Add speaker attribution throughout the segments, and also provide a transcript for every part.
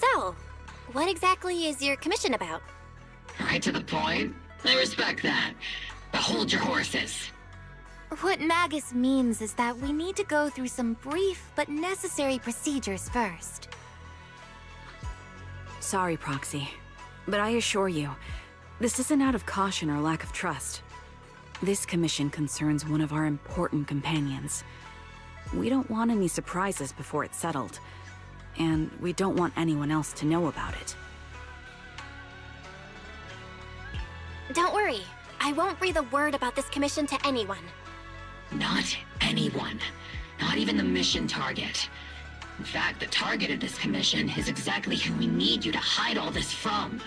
Speaker 1: So, what exactly is your commission about?
Speaker 2: Right to the point. I respect that. But hold your horses.
Speaker 1: What Magus means is that we need to go through some brief but necessary procedures first.
Speaker 3: Sorry, Proxy, but I assure you, this isn't out of caution or lack of trust. This commission concerns one of our important companions. We don't want any surprises before it's settled, and we don't want anyone else to know about it.
Speaker 1: Don't worry, I won't breathe a word about this commission to anyone.
Speaker 2: Not anyone. Not even the mission target. In fact, the target of this commission is exactly who we need you to hide all this from.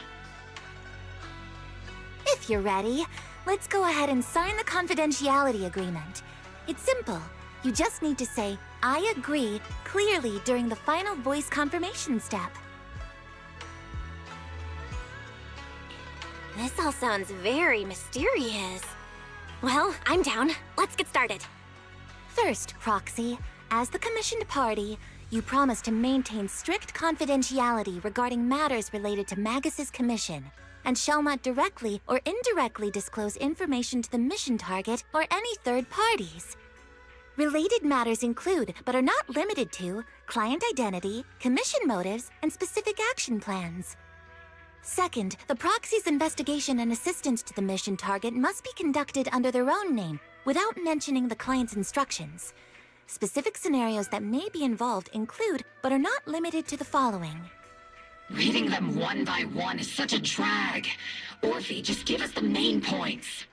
Speaker 1: If you're ready, let's go ahead and sign the confidentiality agreement. It's simple. You just need to say, "I agree," clearly during the final voice confirmation step. This all sounds very mysterious. Well, I'm down. Let's get started. First, Proxy, as the commissioned party, you promise to maintain strict confidentiality regarding matters related to Magus's commission, and shall not directly or indirectly disclose information to the mission target or any third parties. Related matters include, but are not limited to, client identity, commission motives, and specific action plans. Second, the proxy's investigation and assistance to the mission target must be conducted under their own name, without mentioning the client's instructions. Specific scenarios that may be involved include, but are not limited to the following.
Speaker 2: Reading them one by one is such a drag. Orphe, just give us the main points.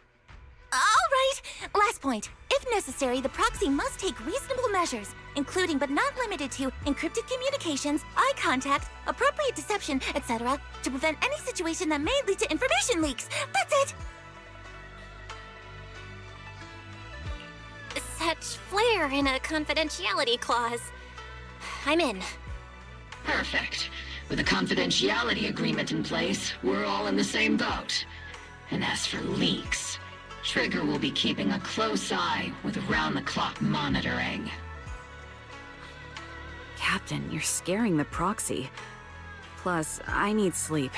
Speaker 1: All right! Last point. If necessary, the proxy must take reasonable measures, including but not limited to encrypted communications, eye contact, appropriate deception, etc., to prevent any situation that may lead to information leaks. That's it! Such flair in a confidentiality clause. I'm in.
Speaker 2: Perfect. With a confidentiality agreement in place, we're all in the same boat. And as for leaks, Trigger will be keeping a close eye with round-the-clock monitoring.
Speaker 3: Captain, you're scaring the proxy. Plus, I need sleep.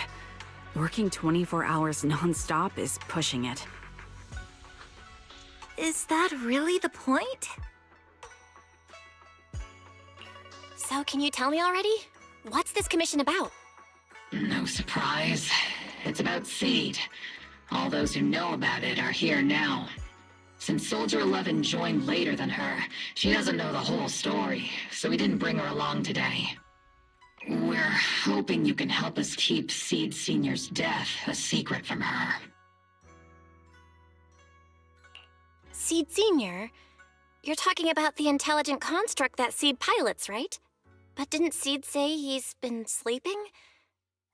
Speaker 3: Working 24 hours non-stop is pushing it.
Speaker 1: Is that really the point? So can you tell me already? What's this commission about?
Speaker 2: No surprise. It's about Seed. All those who know about it are here now. Since Soldier 11 joined later than her, she doesn't know the whole story, so we didn't bring her along today. We're hoping you can help us keep Seed Senior's death a secret from her.
Speaker 1: Seed Senior? You're talking about the intelligent construct that Seed pilots, right? But didn't Seed say he's been sleeping?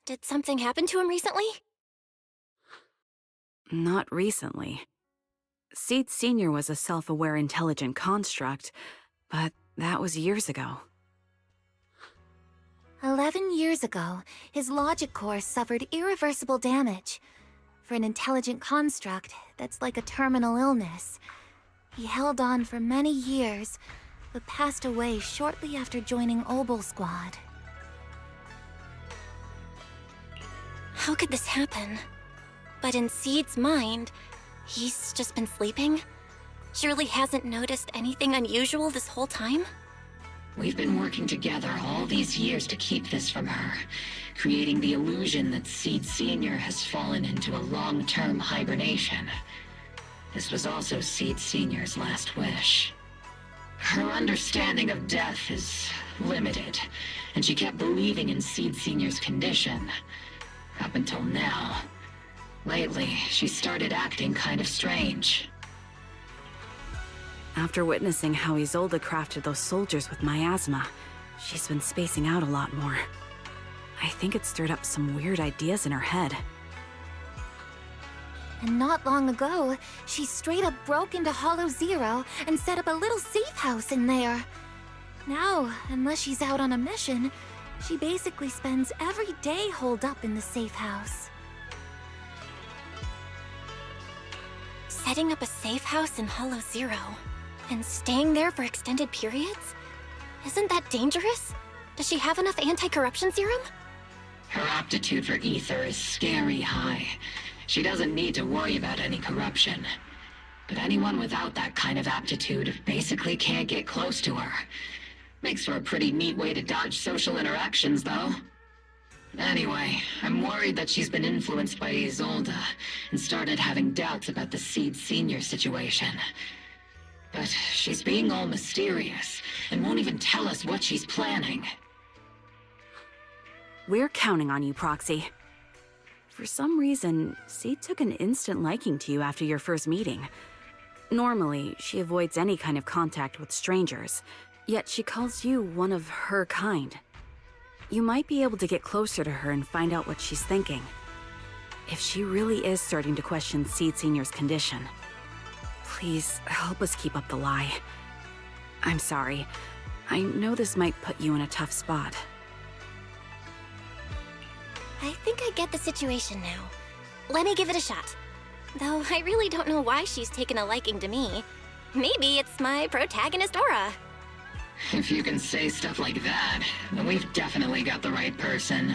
Speaker 1: Did something happen to him recently?
Speaker 3: Not recently. Seed Senior was a self-aware intelligent construct, but that was years ago.
Speaker 1: 11 years ago, his logic core suffered irreversible damage. For an intelligent construct, that's like a terminal illness. He held on for many years, but passed away shortly after joining Obel Squad. How could this happen? But in Seed's mind, he's just been sleeping? Surely hasn't noticed anything unusual this whole time?
Speaker 2: We've been working together all these years to keep this from her, creating the illusion that Seed Senior has fallen into a long-term hibernation. This was also Seed Senior's last wish. Her understanding of death is limited, and she kept believing in Seed Senior's condition. Up until now. Lately, she started acting kind of strange.
Speaker 3: After witnessing how Isolde crafted those soldiers with miasma, she's been spacing out a lot more. I think it stirred up some weird ideas in her head.
Speaker 1: And not long ago, she straight up broke into Hollow Zero and set up a little safe house in there. Now, unless she's out on a mission, she basically spends every day holed up in the safe house. Setting up a safe house in Hollow Zero and staying there for extended periods? Isn't that dangerous? Does she have enough anti-corruption serum?
Speaker 2: Her aptitude for ether is scary high. She doesn't need to worry about any corruption. But anyone without that kind of aptitude basically can't get close to her. Makes for a pretty neat way to dodge social interactions, though. Anyway, I'm worried that she's been influenced by Isolde and started having doubts about the Seed Senior situation. But she's being all mysterious and won't even tell us what she's planning.
Speaker 3: We're counting on you, Proxy. For some reason, Seed took an instant liking to you after your first meeting. Normally, she avoids any kind of contact with strangers, yet she calls you one of her kind. You might be able to get closer to her and find out what she's thinking. If she really is starting to question Seed Senior's condition, please help us keep up the lie. I'm sorry. I know this might put you in a tough spot.
Speaker 1: I think I get the situation now. Let me give it a shot. Though I really don't know why she's taken a liking to me. Maybe it's my protagonist aura.
Speaker 2: If you can say stuff like that, then we've definitely got the right person.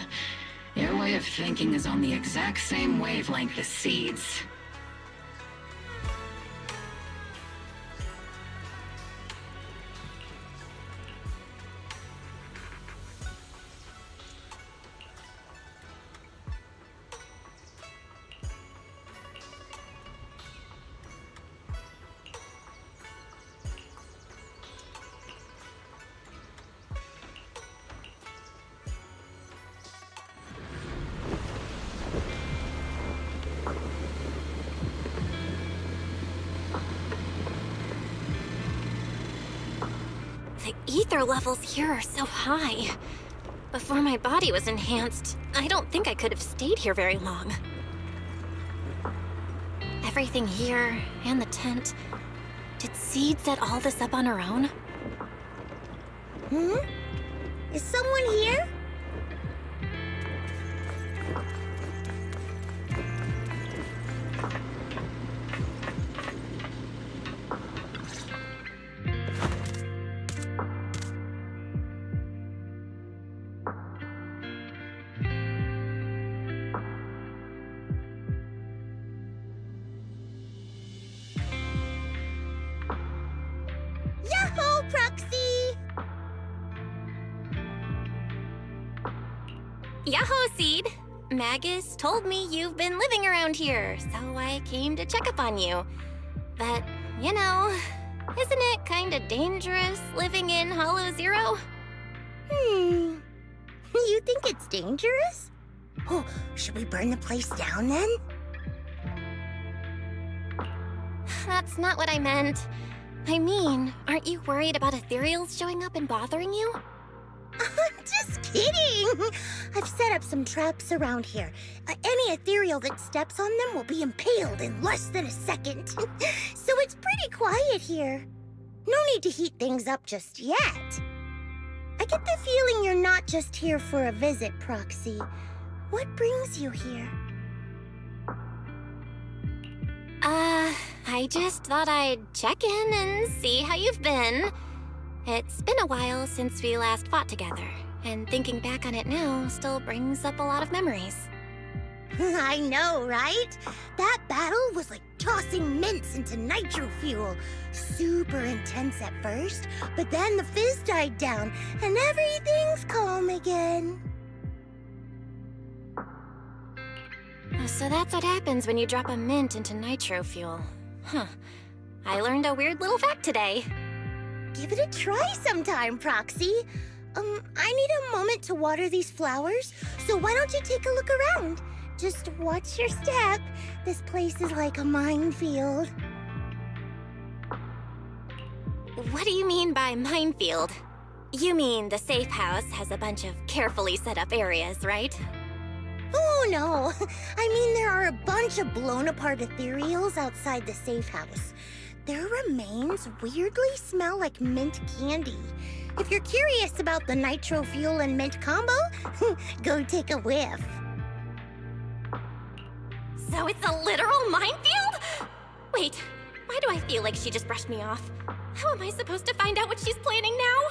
Speaker 2: Your way of thinking is on the exact same wavelength as Seed's.
Speaker 1: The ether levels here are so high. Before my body was enhanced, I don't think I could have stayed here very long. Everything here, and the tent. Did Seed set all this up on her own?
Speaker 4: Is someone here? Yahoo, Proxy!
Speaker 1: Yahoo, Seed! Magus told me you've been living around here, so I came to check up on you. But, you know, isn't it kinda dangerous living in Hollow Zero?
Speaker 4: You think it's dangerous? Oh, should we burn the place down then?
Speaker 1: That's not what I meant. I mean, aren't you worried about ethereals showing up and bothering you?
Speaker 4: I'm just kidding! I've set up some traps around here. Any ethereal that steps on them will be impaled in less than a second. So it's pretty quiet here. No need to heat things up just yet. I get the feeling you're not just here for a visit, Proxy. What brings you here?
Speaker 1: I just thought I'd check in and see how you've been. It's been a while since we last fought together, and thinking back on it now still brings up a lot of memories.
Speaker 4: I know, right? That battle was like tossing mints into nitro fuel. Super intense at first, but then the fizz died down, and everything's calm again.
Speaker 1: So that's what happens when you drop a mint into nitro fuel. Huh. I learned a weird little fact today.
Speaker 4: Give it a try sometime, Proxy. I need a moment to water these flowers, so why don't you take a look around? Just watch your step. This place is like a minefield.
Speaker 1: What do you mean by minefield? You mean the safe house has a bunch of carefully set up areas, right?
Speaker 4: Oh, no. I mean, there are a bunch of blown-apart ethereals outside the safe house. Their remains weirdly smell like mint candy. If you're curious about the nitro fuel and mint combo, go take a whiff.
Speaker 1: So it's a literal minefield? Wait, why do I feel like she just brushed me off? How am I supposed to find out what she's planning now?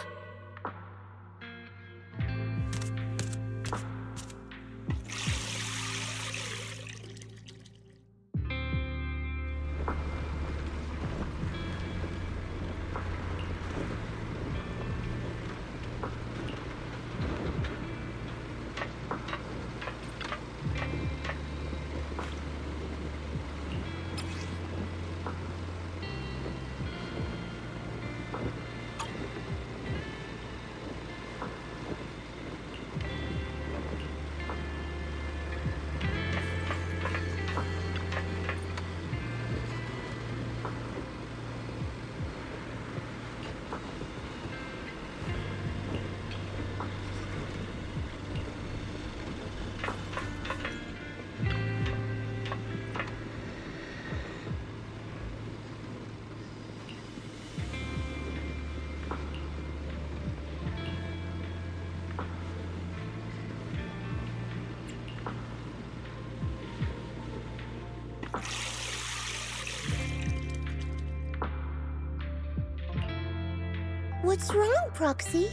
Speaker 4: What's wrong, Proxy?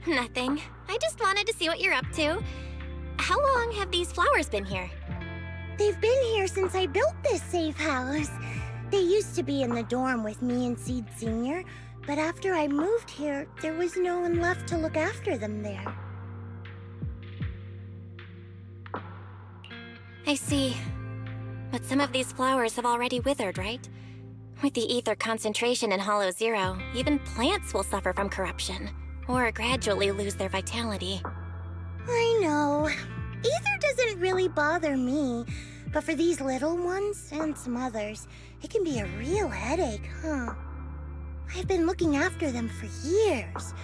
Speaker 1: Nothing. I just wanted to see what you're up to. How long have these flowers been here?
Speaker 4: They've been here since I built this safe house. They used to be in the dorm with me and Seed Senior, but after I moved here, there was no one left to look after them there.
Speaker 1: I see. But some of these flowers have already withered, right? With the ether concentration in Hollow Zero, even plants will suffer from corruption, or gradually lose their vitality.
Speaker 4: I know. Ether doesn't really bother me, but for these little ones and some others, it can be a real headache, huh? I've been looking after them for years,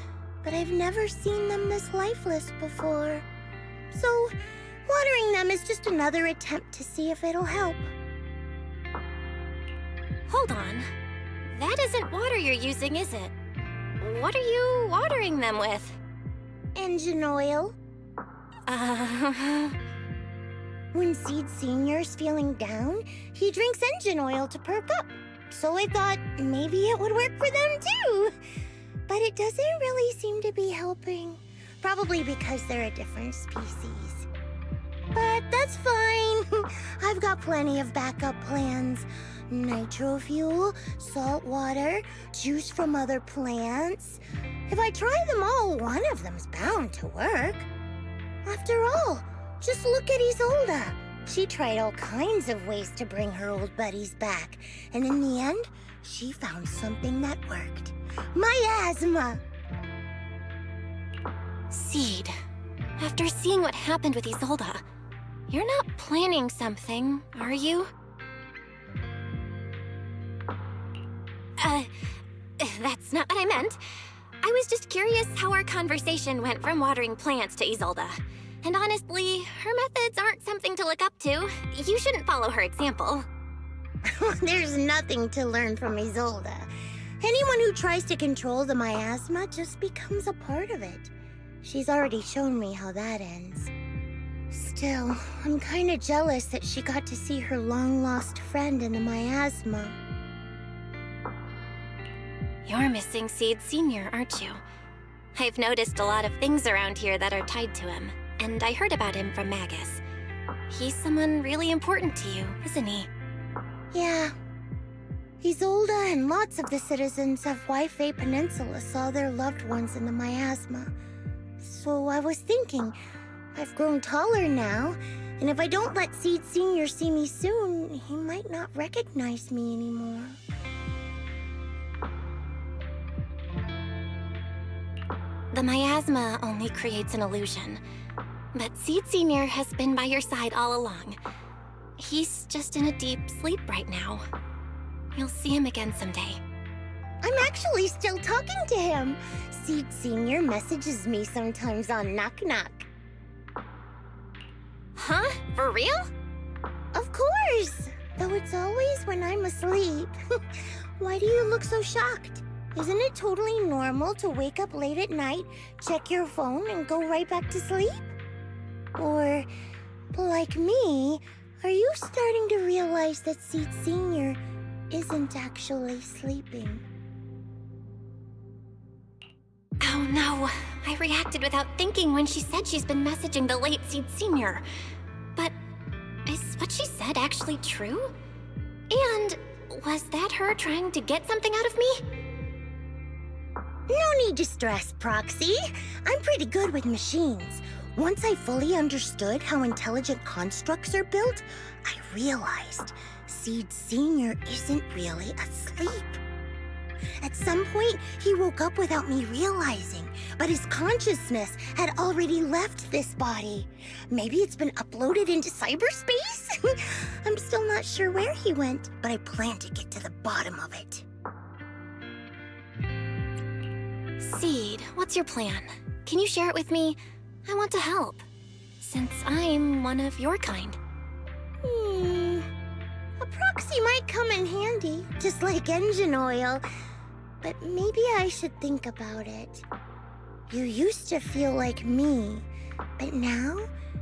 Speaker 4: but I've never seen them this lifeless before. So, watering them is just another attempt to see if it'll help.
Speaker 1: Hold on. That isn't water you're using, is it? What are you watering them with?
Speaker 4: Engine oil. When Seed Senior's feeling down, he drinks engine oil to perk up. So I thought maybe it would work for them too. But it doesn't really seem to be helping. Probably because they're a different species. But that's fine. I've got plenty of backup plans. Nitro fuel, salt water, juice from other plants. If I try them all, one of them's bound to work. After all, just look at Isolda. She tried all kinds of ways to bring her old buddies back, and in the end, she found something that worked. Miasma!
Speaker 1: Seed, after seeing what happened with Isolda, you're not planning something, are you? That's not what I meant. I was just curious how our conversation went from watering plants to Isolda. And honestly, her methods aren't something to look up to. You shouldn't follow her example.
Speaker 4: There's nothing to learn from Isolda. Anyone who tries to control the miasma just becomes a part of it. She's already shown me how that ends. Still, I'm kinda jealous that she got to see her long-lost friend in the miasma.
Speaker 1: You're missing Seed Senior, aren't you? I've noticed a lot of things around here that are tied to him, and I heard about him from Magus. He's someone really important to you, isn't he?
Speaker 4: Yeah. Isolda and lots of the citizens of Wi-Fi Peninsula saw their loved ones in the miasma. So I was thinking, I've grown taller now, and if I don't let Seed Senior see me soon, he might not recognize me anymore.
Speaker 1: The miasma only creates an illusion, but Seed Senior has been by your side all along. He's just in a deep sleep right now. You'll see him again someday.
Speaker 4: I'm actually still talking to him. Seed Senior messages me sometimes on Knock Knock.
Speaker 1: Huh? For real?
Speaker 4: Of course! Though it's always when I'm asleep. Why do you look so shocked? Isn't it totally normal to wake up late at night, check your phone, and go right back to sleep? Or, like me, are you starting to realize that Seed Senior isn't actually sleeping?
Speaker 1: Oh no, I reacted without thinking when she said she's been messaging the late Seed Senior. But is what she said actually true? And was that her trying to get something out of me?
Speaker 4: No need to stress, Proxy. I'm pretty good with machines. Once I fully understood how intelligent constructs are built, I realized Seed Senior isn't really asleep. At some point, he woke up without me realizing, but his consciousness had already left this body. Maybe it's been uploaded into cyberspace? I'm still not sure where he went, but I plan to get to the bottom of it.
Speaker 1: Seed, what's your plan? Can you share it with me? I want to help, since I'm one of your kind.
Speaker 4: A proxy might come in handy, just like engine oil. But maybe I should think about it. You used to feel like me, but now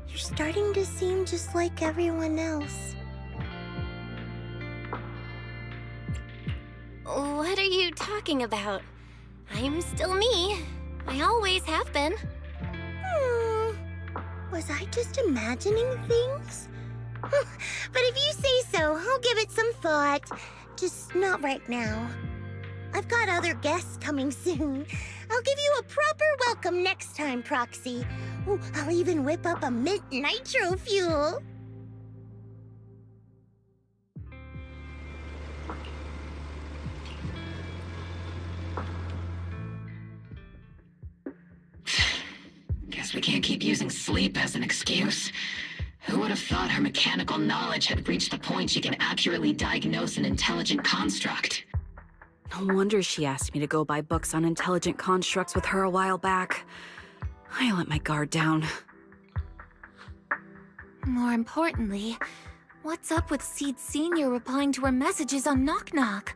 Speaker 4: you're starting to seem just like everyone else.
Speaker 1: What are you talking about? I'm still me. I always have been.
Speaker 4: Was I just imagining things? But if you say so, I'll give it some thought. Just not right now. I've got other guests coming soon. I'll give you a proper welcome next time, Proxy. Oh, I'll even whip up a mint nitro fuel.
Speaker 2: Guess we can't keep using sleep as an excuse. Who would have thought her mechanical knowledge had reached the point she can accurately diagnose an intelligent construct?
Speaker 3: No wonder she asked me to go buy books on intelligent constructs with her a while back. I let my guard down.
Speaker 1: More importantly, what's up with Seed Sr. replying to her messages on Knock Knock?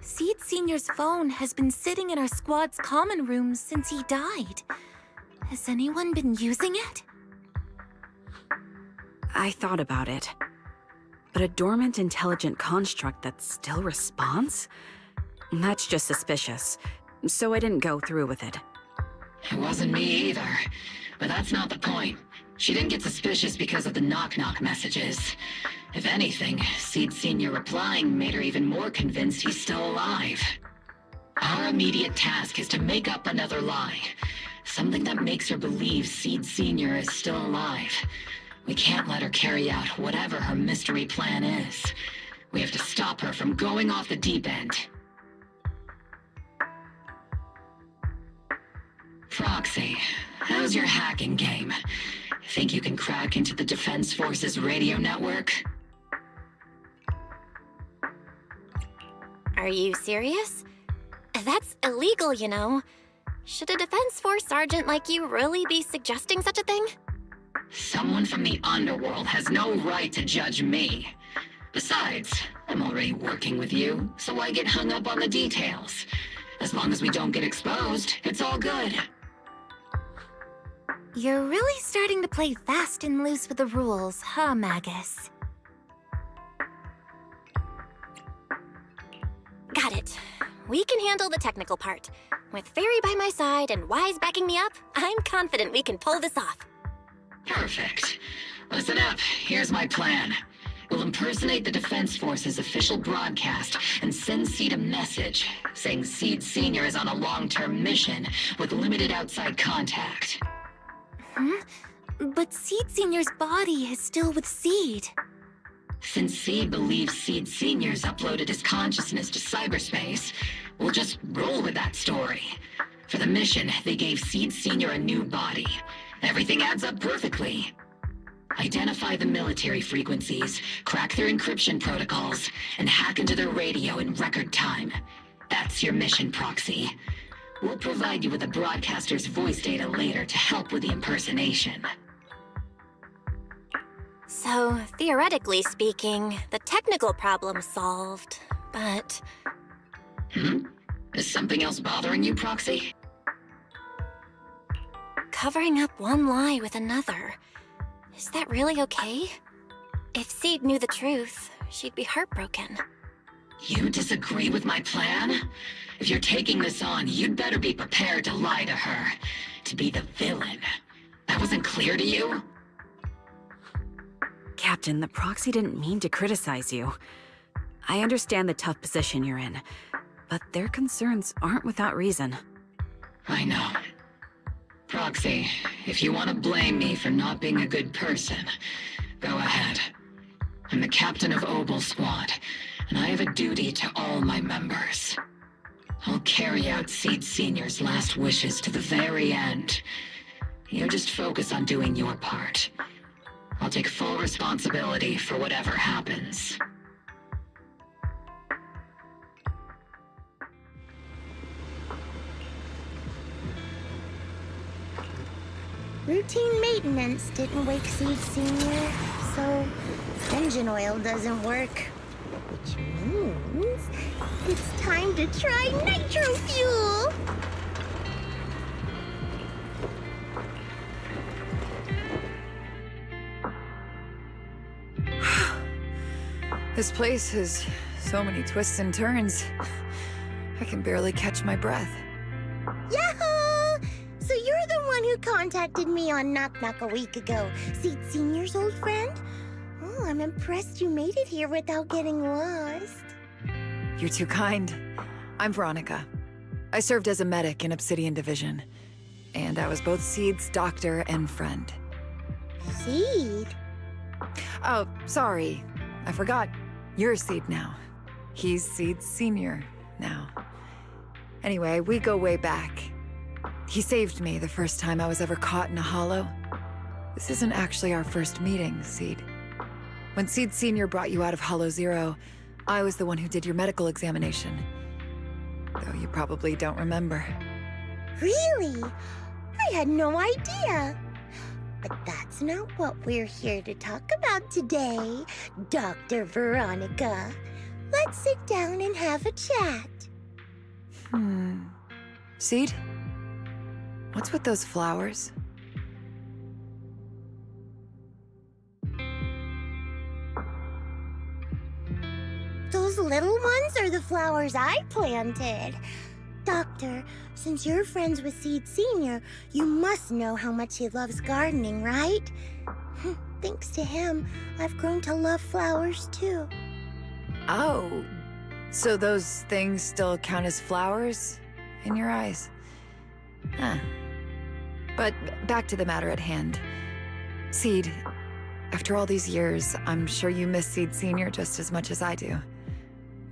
Speaker 1: Seed Sr.'s phone has been sitting in our squad's common room since he died. Has anyone been using it?
Speaker 3: I thought about it. But a dormant intelligent construct that still responds? That's just suspicious. So I didn't go through with it.
Speaker 2: It wasn't me either. But that's not the point. She didn't get suspicious because of the knock-knock messages. If anything, Seed Sr. replying made her even more convinced he's still alive. Our immediate task is to make up another lie. Something that makes her believe Seed Sr. is still alive. We can't let her carry out whatever her mystery plan is. We have to stop her from going off the deep end. Proxy, how's your hacking game? Think you can crack into the Defense Force's radio network?
Speaker 1: Are you serious? That's illegal, you know. Should a Defense Force sergeant like you really be suggesting such a thing?
Speaker 2: Someone from the underworld has no right to judge me. Besides, I'm already working with you, so why get hung up on the details? As long as we don't get exposed, it's all good.
Speaker 1: You're really starting to play fast and loose with the rules, huh, Magus? Got it. We can handle the technical part. With Fairy by my side and Wise backing me up, I'm confident we can pull this off.
Speaker 2: Perfect. Listen up, here's my plan. We'll impersonate the Defense Force's official broadcast and send Seed a message saying Seed Sr. is on a long-term mission with limited outside contact.
Speaker 1: But Seed Sr.'s body is still with Seed.
Speaker 2: Since Seed believes Seed Sr.'s uploaded his consciousness to cyberspace, we'll just roll with that story. For the mission, they gave Seed Sr. a new body. Everything adds up perfectly. Identify the military frequencies, crack their encryption protocols, and hack into their radio in record time. That's your mission, Proxy. We'll provide you with the broadcaster's voice data later to help with the impersonation.
Speaker 1: So, theoretically speaking, the technical problem's solved, but...
Speaker 2: Is something else bothering you, Proxy?
Speaker 1: Covering up one lie with another. Is that really okay? If Seed knew the truth, she'd be heartbroken.
Speaker 2: You disagree with my plan? If you're taking this on, you'd better be prepared to lie to her. To be the villain. That wasn't clear to you?
Speaker 3: Captain, the Proxy didn't mean to criticize you. I understand the tough position you're in, but their concerns aren't without reason.
Speaker 2: I know. Proxy, if you want to blame me for not being a good person, go ahead. I'm the captain of Obel Squad, and I have a duty to all my members. I'll carry out Seed Sr.'s last wishes to the very end. You just focus on doing your part. I'll take full responsibility for whatever happens.
Speaker 4: Routine maintenance didn't wake Seed Sr., so engine oil doesn't work. Which means it's time to try nitro fuel!
Speaker 5: This place is
Speaker 3: So many twists and turns. I can barely catch my breath.
Speaker 4: Yahoo! So you're the one who contacted me on Knock Knock a week ago. Seed Senior's old friend? Oh, I'm impressed you made it here without getting lost.
Speaker 3: You're too kind. I'm Veronica. I served as a medic in Obsidian Division. And I was both Seed's doctor and friend.
Speaker 4: Seed?
Speaker 3: Oh, sorry. I forgot. You're Seed now. He's Seed Senior now. Anyway, we go way back. He saved me the first time I was ever caught in a hollow. This isn't actually our first meeting, Seed. When Seed Senior brought you out of Hollow Zero, I was the one who did your medical examination. Though you probably don't remember.
Speaker 4: Really? I had no idea. But that's not what we're here to talk about today, Dr. Veronica. Let's sit down and have a chat.
Speaker 3: Seed? What's with those flowers?
Speaker 4: Those little ones are the flowers I planted. Doctor, since you're friends with Seed Senior, you must know how much he loves gardening, right? Thanks to him, I've grown to love flowers too.
Speaker 3: Oh, so those things still count as flowers in your eyes? Huh. But back to the matter at hand. Seed, after all these years, I'm sure you miss Seed Senior just as much as I do.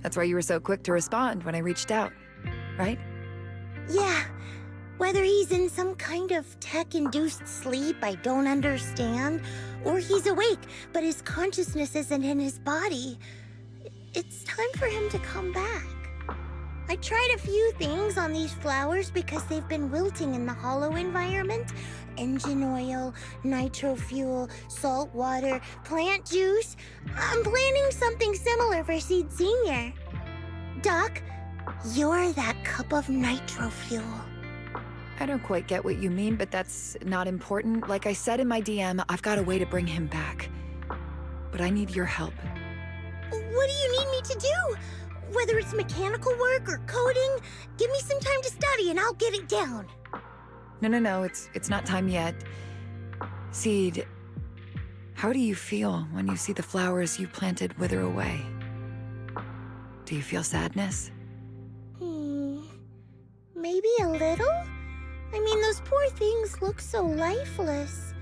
Speaker 3: That's why you were so quick to respond when I reached out, right?
Speaker 4: Yeah. Whether he's in some kind of tech-induced sleep I don't understand, or he's awake, but his consciousness isn't in his body, it's time for him to come back. I tried a few things on these flowers because they've been wilting in the hollow environment. Engine oil, nitro fuel, salt water, plant juice. I'm planning something similar for Seed Senior. Doc, you're that cup of nitro fuel.
Speaker 3: I don't quite get what you mean, but that's not important. Like I said in my DM, I've got a way to bring him back. But I need your help.
Speaker 4: What do you need me to do? Whether it's mechanical work or coding, give me some time to study and I'll get it down.
Speaker 3: No, it's not time yet. Seed, how do you feel when you see the flowers you planted wither away? Do you feel sadness?
Speaker 4: Maybe a little? I mean, those poor things look so lifeless.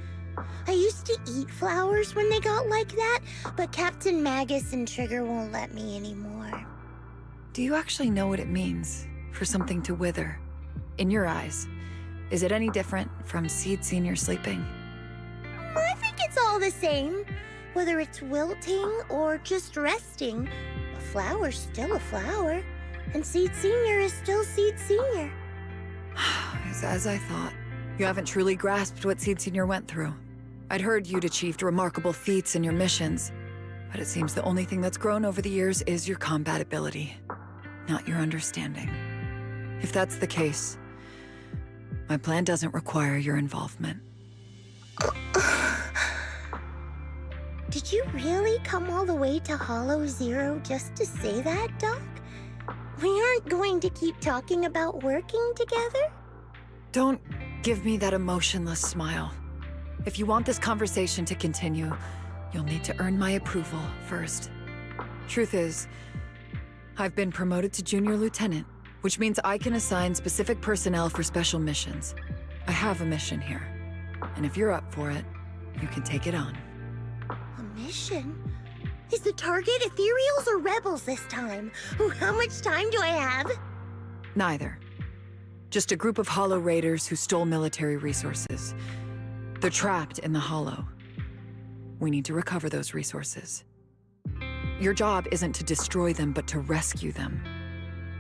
Speaker 4: I used to eat flowers when they got like that, but Captain Magus and Trigger won't let me anymore.
Speaker 3: Do you actually know what it means for something to wither? In your eyes, is it any different from Seed Senior sleeping?
Speaker 4: I think it's all the same. Whether it's wilting or just resting, a flower's still a flower, and Seed Senior is still Seed Senior.
Speaker 3: It's as I thought. You haven't truly grasped what Seed Senior went through. I'd heard you'd achieved remarkable feats in your missions, but it seems the only thing that's grown over the years is your combat ability, not your understanding. If that's the case, my plan doesn't require your involvement.
Speaker 4: Did you really come all the way to Hollow Zero just to say that, Doc? We aren't going to keep talking about working together?
Speaker 3: Don't give me that emotionless smile. If you want this conversation to continue, you'll need to earn my approval first. Truth is, I've been promoted to Junior Lieutenant, which means I can assign specific personnel for special missions. I have a mission here, and if you're up for it, you can take it on.
Speaker 4: A mission? Is the target Ethereals or Rebels this time? How much time do I have?
Speaker 3: Neither. Just a group of Hollow Raiders who stole military resources. They're trapped in the Hollow. We need to recover those resources. Your job isn't to destroy them, but to rescue them.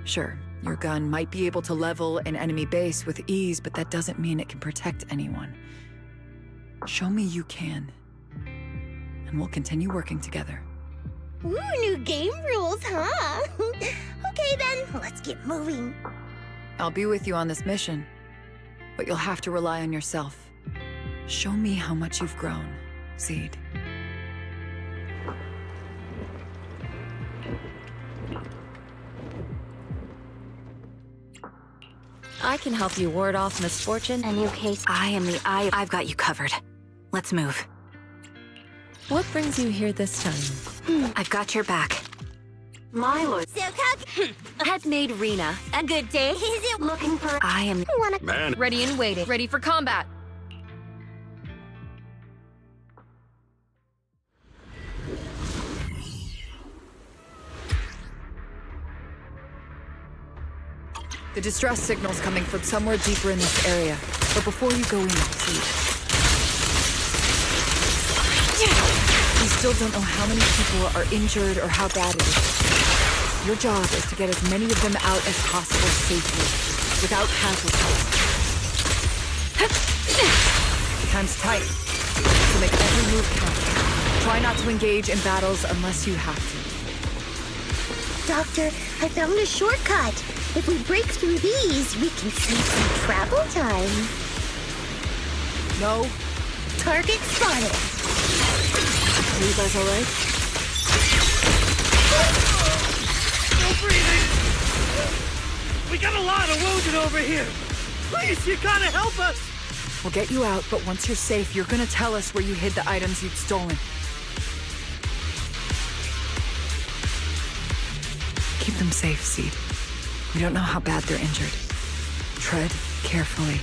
Speaker 3: Sure, your gun might be able to level an enemy base with ease, but that doesn't mean it can protect anyone. Show me you can, and we'll continue working together.
Speaker 4: Ooh, new game rules, huh? Okay then, let's get moving.
Speaker 3: I'll be with you on this mission, but you'll have to rely on yourself. Show me how much you've grown, Seed.
Speaker 5: I can help you ward off misfortune.
Speaker 1: A new case.
Speaker 3: I am the eye. I've got you covered. Let's move.
Speaker 5: What brings you here this time?
Speaker 3: I've got your back.
Speaker 1: My lord. So,
Speaker 5: I've made Rena.
Speaker 1: a good day. Is it looking for?
Speaker 3: I am.
Speaker 6: Man,
Speaker 5: Ready and waiting. Ready for combat.
Speaker 7: The distress signal's coming from somewhere deeper in this area. But before you go in, please. We still don't know how many people are injured or how bad it is. Your job is to get as many of them out as possible safely, without casualties. Time's tight, so make every move count. Try not to engage in battles unless you have to.
Speaker 4: Doctor, I found a shortcut. If we break through these, we can save some travel time.
Speaker 7: No?
Speaker 4: Target spotted.
Speaker 7: Are you guys alright?
Speaker 8: No breathing! We got a lot of wounded over here! Please, you gotta help us!
Speaker 7: We'll get you out, but once you're safe, you're gonna tell us where you hid the items you'd stolen. Keep them safe, Seed. We don't know how bad they're injured. Tread carefully.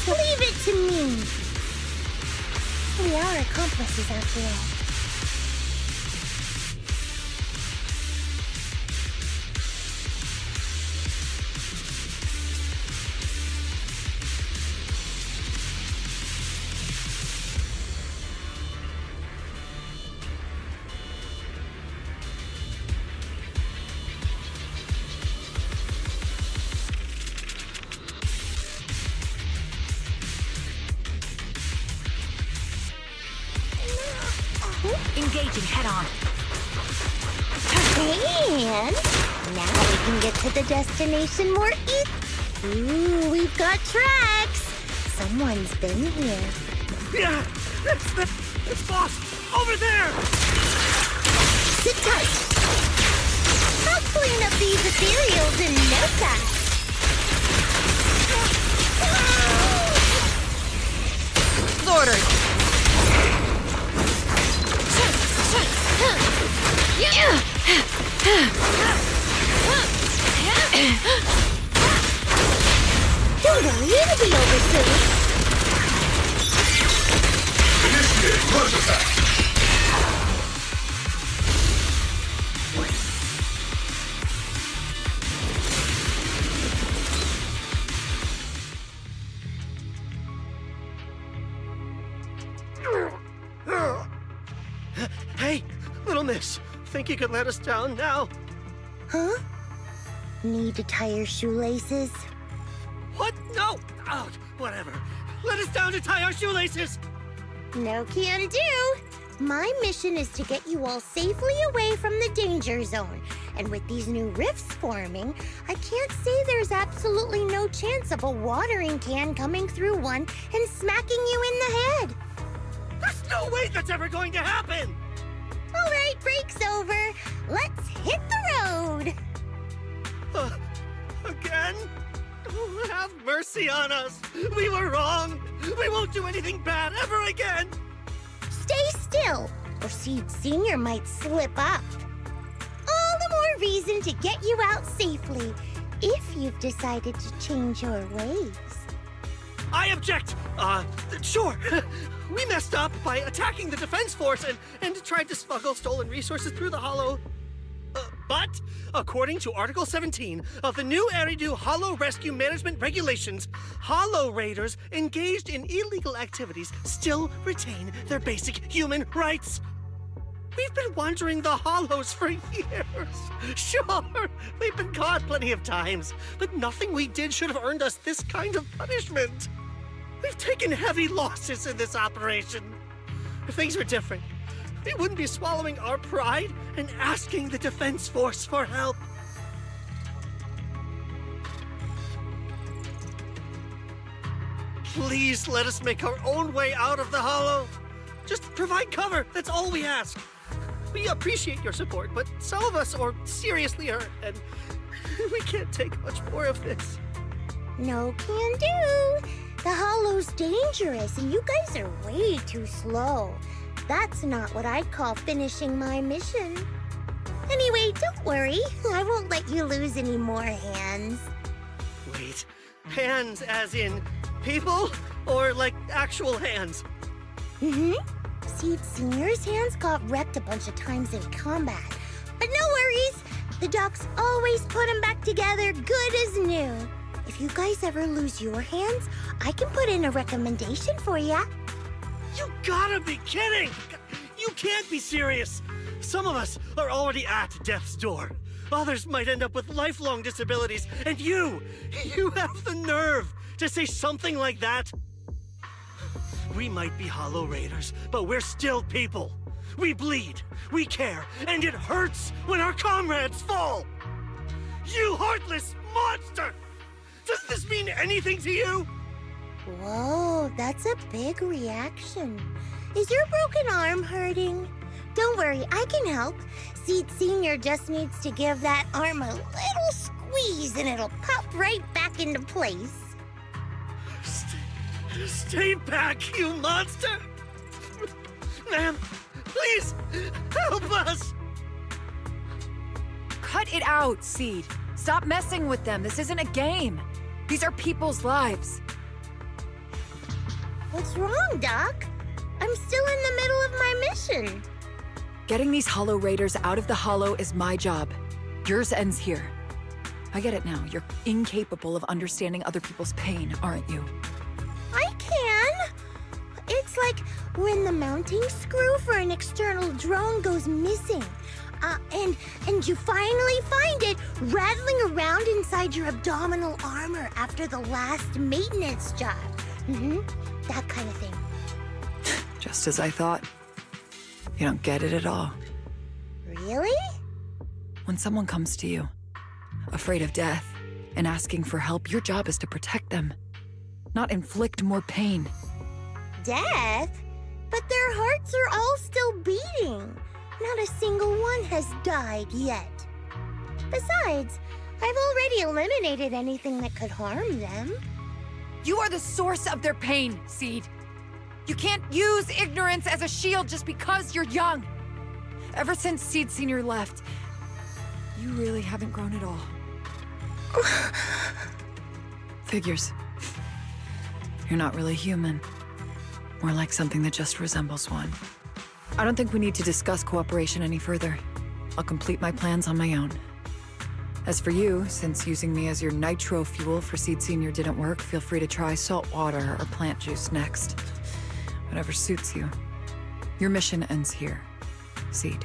Speaker 4: Leave it to me. We are accomplices after all.
Speaker 3: Engaging head-on.
Speaker 4: And now we can get to the destination more easily. Ooh, we've got tracks. Someone's been here.
Speaker 8: Yeah, it's boss! Over there!
Speaker 4: Sit tight. I'll clean up these ethereals in no time.
Speaker 5: Ordered.
Speaker 4: Don't worry, it'll be over soon.
Speaker 6: initiate rush attack.
Speaker 8: Hey, little miss, think you could let us down now?
Speaker 4: Huh? Need to tie your shoelaces?
Speaker 8: What? No! Oh, whatever. Let us down to tie our shoelaces!
Speaker 4: No can do. My mission is to get you all safely away from the danger zone. And with these new rifts forming, I can't say there's absolutely no chance of a watering can coming through one and smacking you in the head.
Speaker 8: There's no way that's ever going to happen!
Speaker 4: All right, break's over. Let's hit the road.
Speaker 8: Again? Oh, have mercy on us. We were wrong. We won't do anything bad ever again.
Speaker 4: Stay still, or Seed Senior might slip up. All the more reason to get you out safely, if you've decided to change your ways.
Speaker 8: I object. Sure. We messed up by attacking the defense force and tried to smuggle stolen resources through the Hollow. But, according to Article 17 of the new Eridu Hollow Rescue Management Regulations, Hollow Raiders engaged in illegal activities still retain their basic human rights. We've been wandering the Hollows for years. Sure, we've been caught plenty of times, but nothing we did should have earned us this kind of punishment. We've taken heavy losses in this operation. If things were different, we wouldn't be swallowing our pride and asking the Defense Force for help. Please let us make our own way out of the Hollow. Just provide cover, that's all we ask. We appreciate your support, but some of us are seriously hurt, and We can't take much more of this.
Speaker 4: No can do. The hollow's dangerous, and you guys are way too slow. That's not what I'd call finishing my mission. Anyway, don't worry. I won't let you lose any more hands.
Speaker 8: Wait, hands as in people? Or like actual hands?
Speaker 4: Mm-hmm. Seed Senior's hands got wrecked a bunch of times in combat. But no worries. The docs always put them back together good as new. If you guys ever lose your hands, I can put in a recommendation for ya.
Speaker 8: You gotta be kidding! You can't be serious! Some of us are already at death's door. Others might end up with lifelong disabilities, and you have the nerve to say something like that? We might be Hollow Raiders, but we're still people. We bleed, we care, and it hurts when our comrades fall! You heartless monster! Does this mean anything to you?
Speaker 4: Whoa, that's a big reaction. Is your broken arm hurting? Don't worry, I can help. Seed Senior just needs to give that arm a little squeeze and it'll pop right back into place.
Speaker 8: Stay back, you monster! Ma'am, please, help us!
Speaker 7: Cut it out, Seed. Stop messing with them. This isn't a game. These are people's lives.
Speaker 4: What's wrong, Doc? I'm still in the middle of my mission.
Speaker 7: Getting these Hollow Raiders out of the Hollow is my job. Yours ends here. I get it now. You're incapable of understanding other people's pain, aren't you?
Speaker 4: I can. It's like when the mounting screw for an external drone goes missing. And you finally find it rattling around inside your abdominal armor after the last maintenance job. That kind of thing.
Speaker 7: Just as I thought. You don't get it at all.
Speaker 4: Really?
Speaker 7: When someone comes to you, afraid of death, and asking for help, your job is to protect them, not inflict more pain.
Speaker 4: Death? But their hearts are all still beating. Not a single one has died yet. Besides, I've already eliminated anything that could harm them.
Speaker 7: You are the source of their pain, Seed. You can't use ignorance as a shield just because you're young. Ever since Seed Senior left, you really haven't grown at all. Figures. You're not really human. More like something that just resembles one. I don't think we need to discuss cooperation any further. I'll complete my plans on my own. As for you, since using me as your nitro fuel for Seed Senior didn't work, feel free to try salt water or plant juice next. Whatever suits you. Your mission ends here, Seed.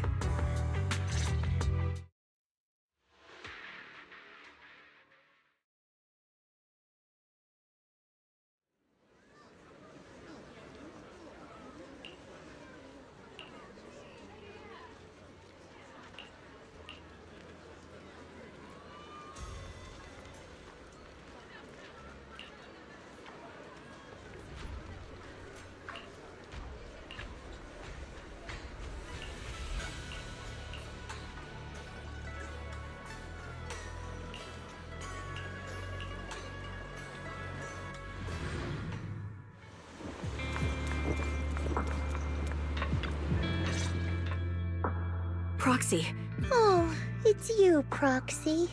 Speaker 7: Proxy.
Speaker 4: Oh, it's you, Proxy.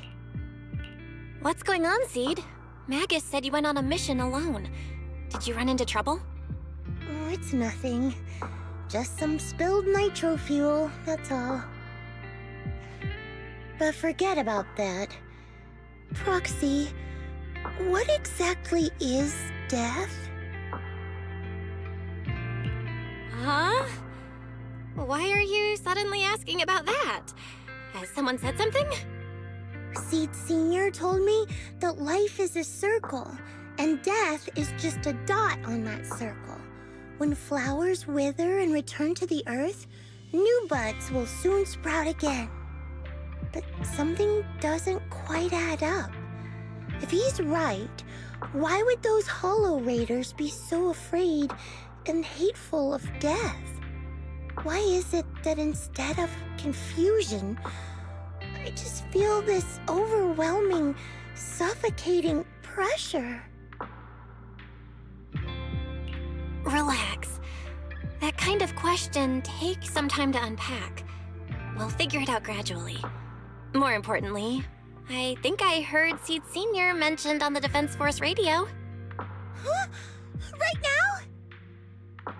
Speaker 1: What's going on, Seed? Magus said you went on a mission alone. Did you run into trouble?
Speaker 4: Oh, it's nothing. Just some spilled nitro fuel, that's all. But forget about that. Proxy, what exactly is death?
Speaker 1: Huh? Why are you suddenly asking about that? Has someone said something?
Speaker 4: Seed Senior told me that life is a circle, and death is just a dot on that circle. When flowers wither and return to the earth, new buds will soon sprout again. But something doesn't quite add up. If he's right, why would those Hollow Raiders be so afraid and hateful of death? Why is it that instead of confusion, I just feel this overwhelming, suffocating pressure.
Speaker 1: Relax. That kind of question takes some time to unpack. We'll figure it out gradually. More importantly, I think I heard Seed Senior mentioned on the Defense Force radio.
Speaker 4: Huh? Right now?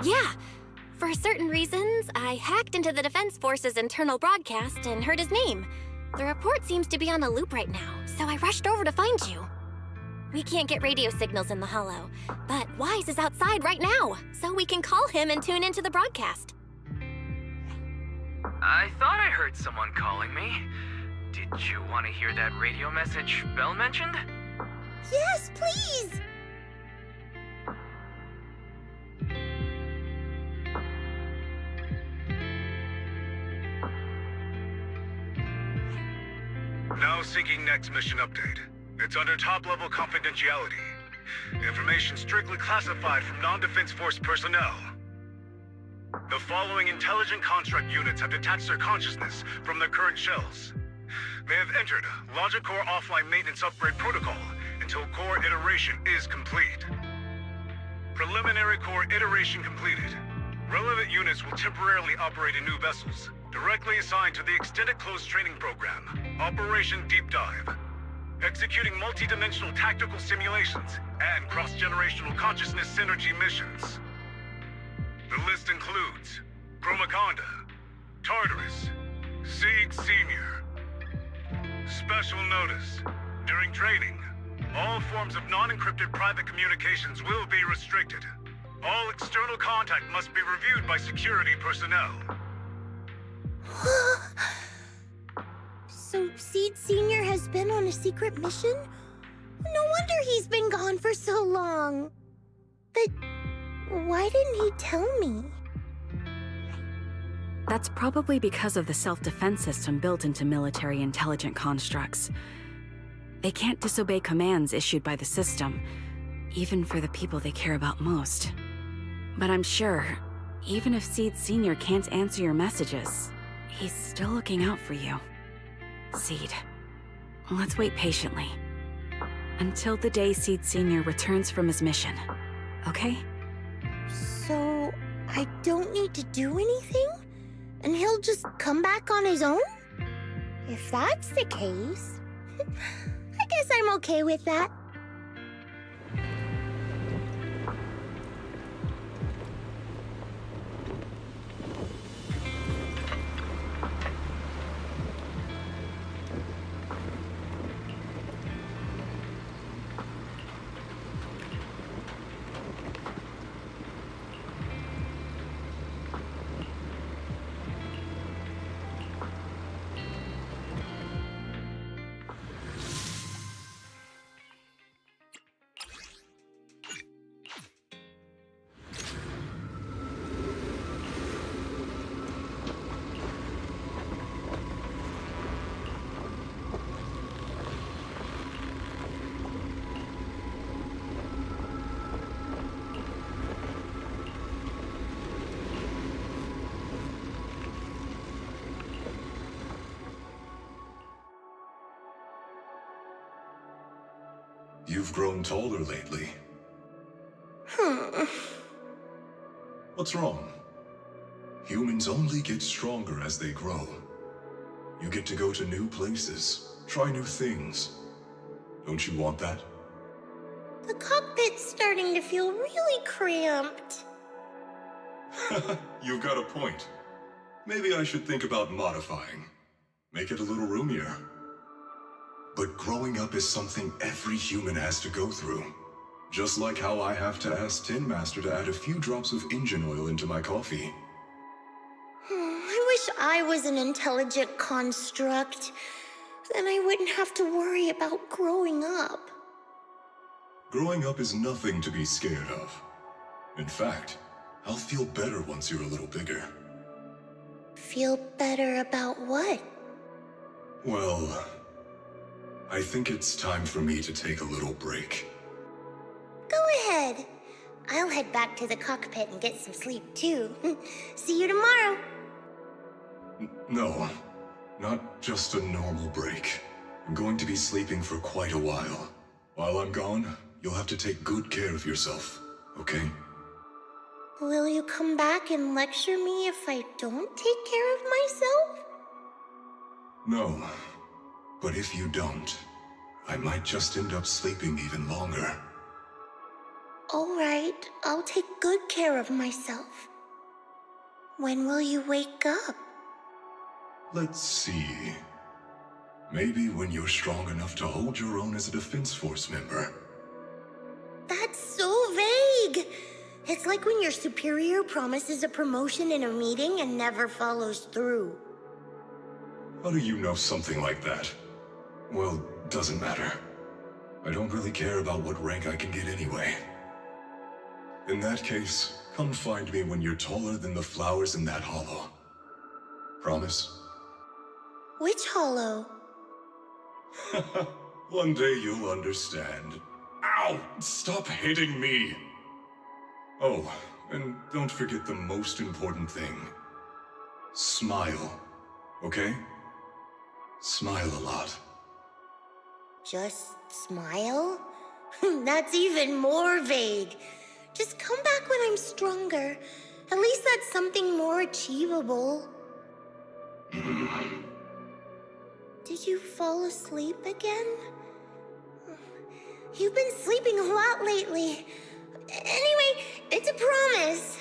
Speaker 1: Yeah. For certain reasons, I hacked into the Defense Force's internal broadcast and heard his name. The report seems to be on a loop right now, so I rushed over to find you. We can't get radio signals in the Hollow, but Wise is outside right now, so we can call him and tune into the broadcast.
Speaker 9: I thought I heard someone calling me. Did you want to hear that radio message Belle mentioned?
Speaker 4: Yes, please!
Speaker 6: Now seeking next mission update. It's under top-level confidentiality. Information strictly classified from non-Defense Force personnel. The following intelligent construct units have detached their consciousness from their current shells. They have entered Logic Core offline maintenance upgrade protocol until core iteration is complete. Preliminary core iteration completed. Relevant units will temporarily operate in new vessels, directly assigned to the extended closed training program, Operation Deep Dive. Executing multi-dimensional tactical simulations and cross-generational consciousness synergy missions. The list includes Chromaconda, Tartarus, Seed Senior. Special notice. During training, all forms of non-encrypted private communications will be restricted. All external contact must be reviewed by security personnel.
Speaker 4: So Seed Senior has been on a secret mission? No wonder he's been gone for so long. But why didn't he tell me?
Speaker 3: That's probably because of the self-defense system built into military intelligent constructs. They can't disobey commands issued by the system, even for the people they care about most. But I'm sure, even if Seed Senior can't answer your messages, he's still looking out for you. Seed, let's wait patiently. Until the day Seed Senior returns from his mission, okay?
Speaker 4: So I don't need to do anything? And he'll just come back on his own? If that's the case, I guess I'm okay with that.
Speaker 6: You've grown taller lately. What's wrong? Humans only get stronger as they grow. You get to go to new places, try new things. Don't you want that?
Speaker 4: The cockpit's starting to feel really cramped.
Speaker 6: You've got a point. Maybe I should think about modifying. Make it a little roomier. But growing up is something every human has to go through. Just like how I have to ask Tin Master to add a few drops of engine oil into my coffee.
Speaker 4: I wish I was an intelligent construct. Then I wouldn't have to worry about growing up.
Speaker 6: Growing up is nothing to be scared of. In fact, I'll feel better once you're a little bigger.
Speaker 4: Feel better about what?
Speaker 6: Well, I think it's time for me to take a little break.
Speaker 4: Go ahead. I'll head back to the cockpit and get some sleep too. See you tomorrow.
Speaker 10: No, not just a normal break. I'm going to be sleeping for quite a while. While I'm gone, you'll have to take good care of yourself, okay?
Speaker 4: Will you come back and lecture me if I don't take care of myself?
Speaker 10: No, but if you don't, I might just end up sleeping even longer.
Speaker 4: All right, I'll take good care of myself. When will you wake up?
Speaker 10: Let's see. Maybe when you're strong enough to hold your own as a Defense Force member.
Speaker 4: That's so vague! It's like when your superior promises a promotion in a meeting and never follows through.
Speaker 10: How do you know something like that? Well, doesn't matter. I don't really care about what rank I can get anyway. In that case, come find me when you're taller than the flowers in that hollow. Promise?
Speaker 4: Which hollow?
Speaker 10: One day you'll understand. Ow! Stop hitting me! Oh, and don't forget the most important thing. Smile, okay? Smile a lot.
Speaker 4: Just smile? That's even more vague. Just come back when I'm stronger. At least that's something more achievable. Did you fall asleep again? You've been sleeping a lot lately. Anyway, it's a promise.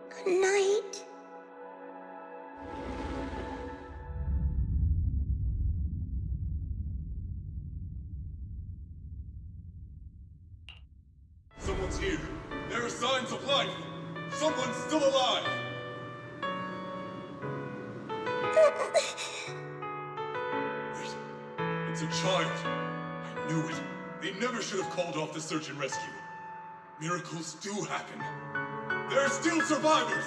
Speaker 4: Good night.
Speaker 10: Someone's here. There are signs of life. Someone's still alive. Wait, it's a child. I knew it. They never should have called off the search and rescue. Miracles do happen. There are still survivors.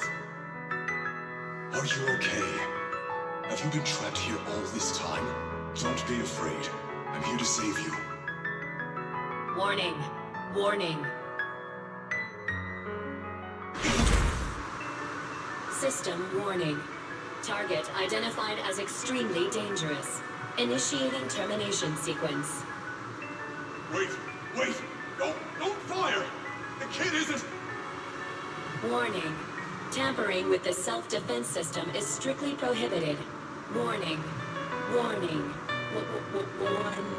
Speaker 10: Are you okay? Have you been trapped here all this time? Don't be afraid. I'm here to save you.
Speaker 11: Warning. Warning. System warning. Target identified as extremely dangerous. Initiating termination sequence.
Speaker 10: Wait! Don't fire! The kid isn't...
Speaker 11: Warning. Tampering with the self-defense system is strictly prohibited. Warning. Warning. Warning.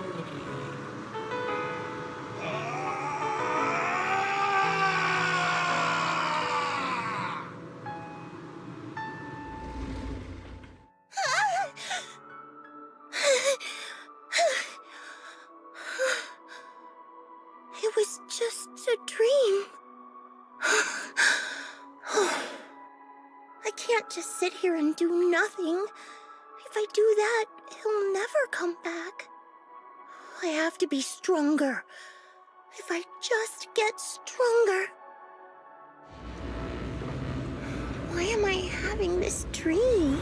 Speaker 4: It was just a dream. I can't just sit here and do nothing. If I do that, he'll never come back. I have to be stronger. If I just get stronger. Why am I having this dream?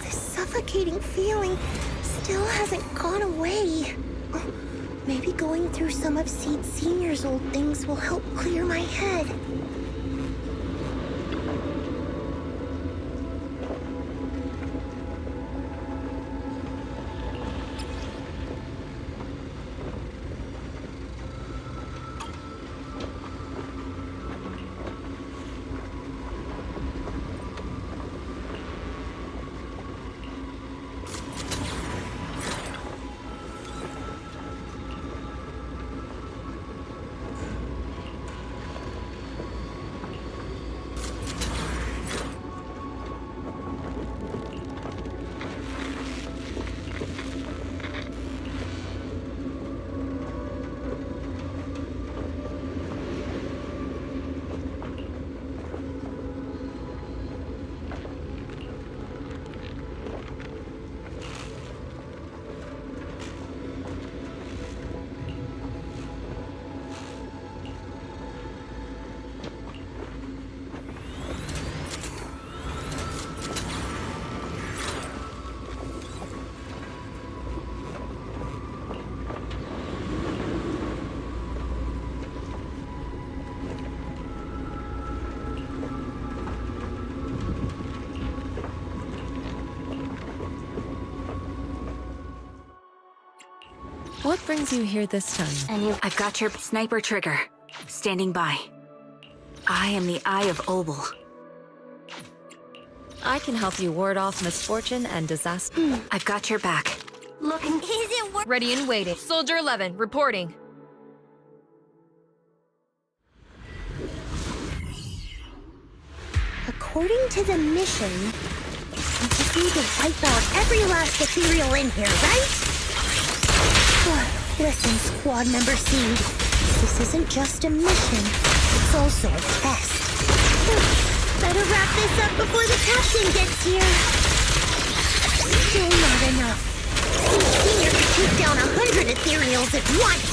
Speaker 4: This suffocating feeling still hasn't gone away. Maybe going through some of Seed Senior's old things will help clear my head.
Speaker 5: What brings you here this time?
Speaker 3: I've got your sniper trigger. Standing by. I am the Eye of Obel.
Speaker 5: I can help you ward off misfortune and disaster.
Speaker 3: I've got your back.
Speaker 4: Looking. Is it worth?
Speaker 5: Ready and waiting. Soldier 11, reporting.
Speaker 4: According to the mission, we just need to wipe out every last ethereal in here, right? Listen, Squad Member Seed. This isn't just a mission. It's also a test. Better wrap this up before the captain gets here. Still not enough. Seed Senior could take down 100 ethereals at once.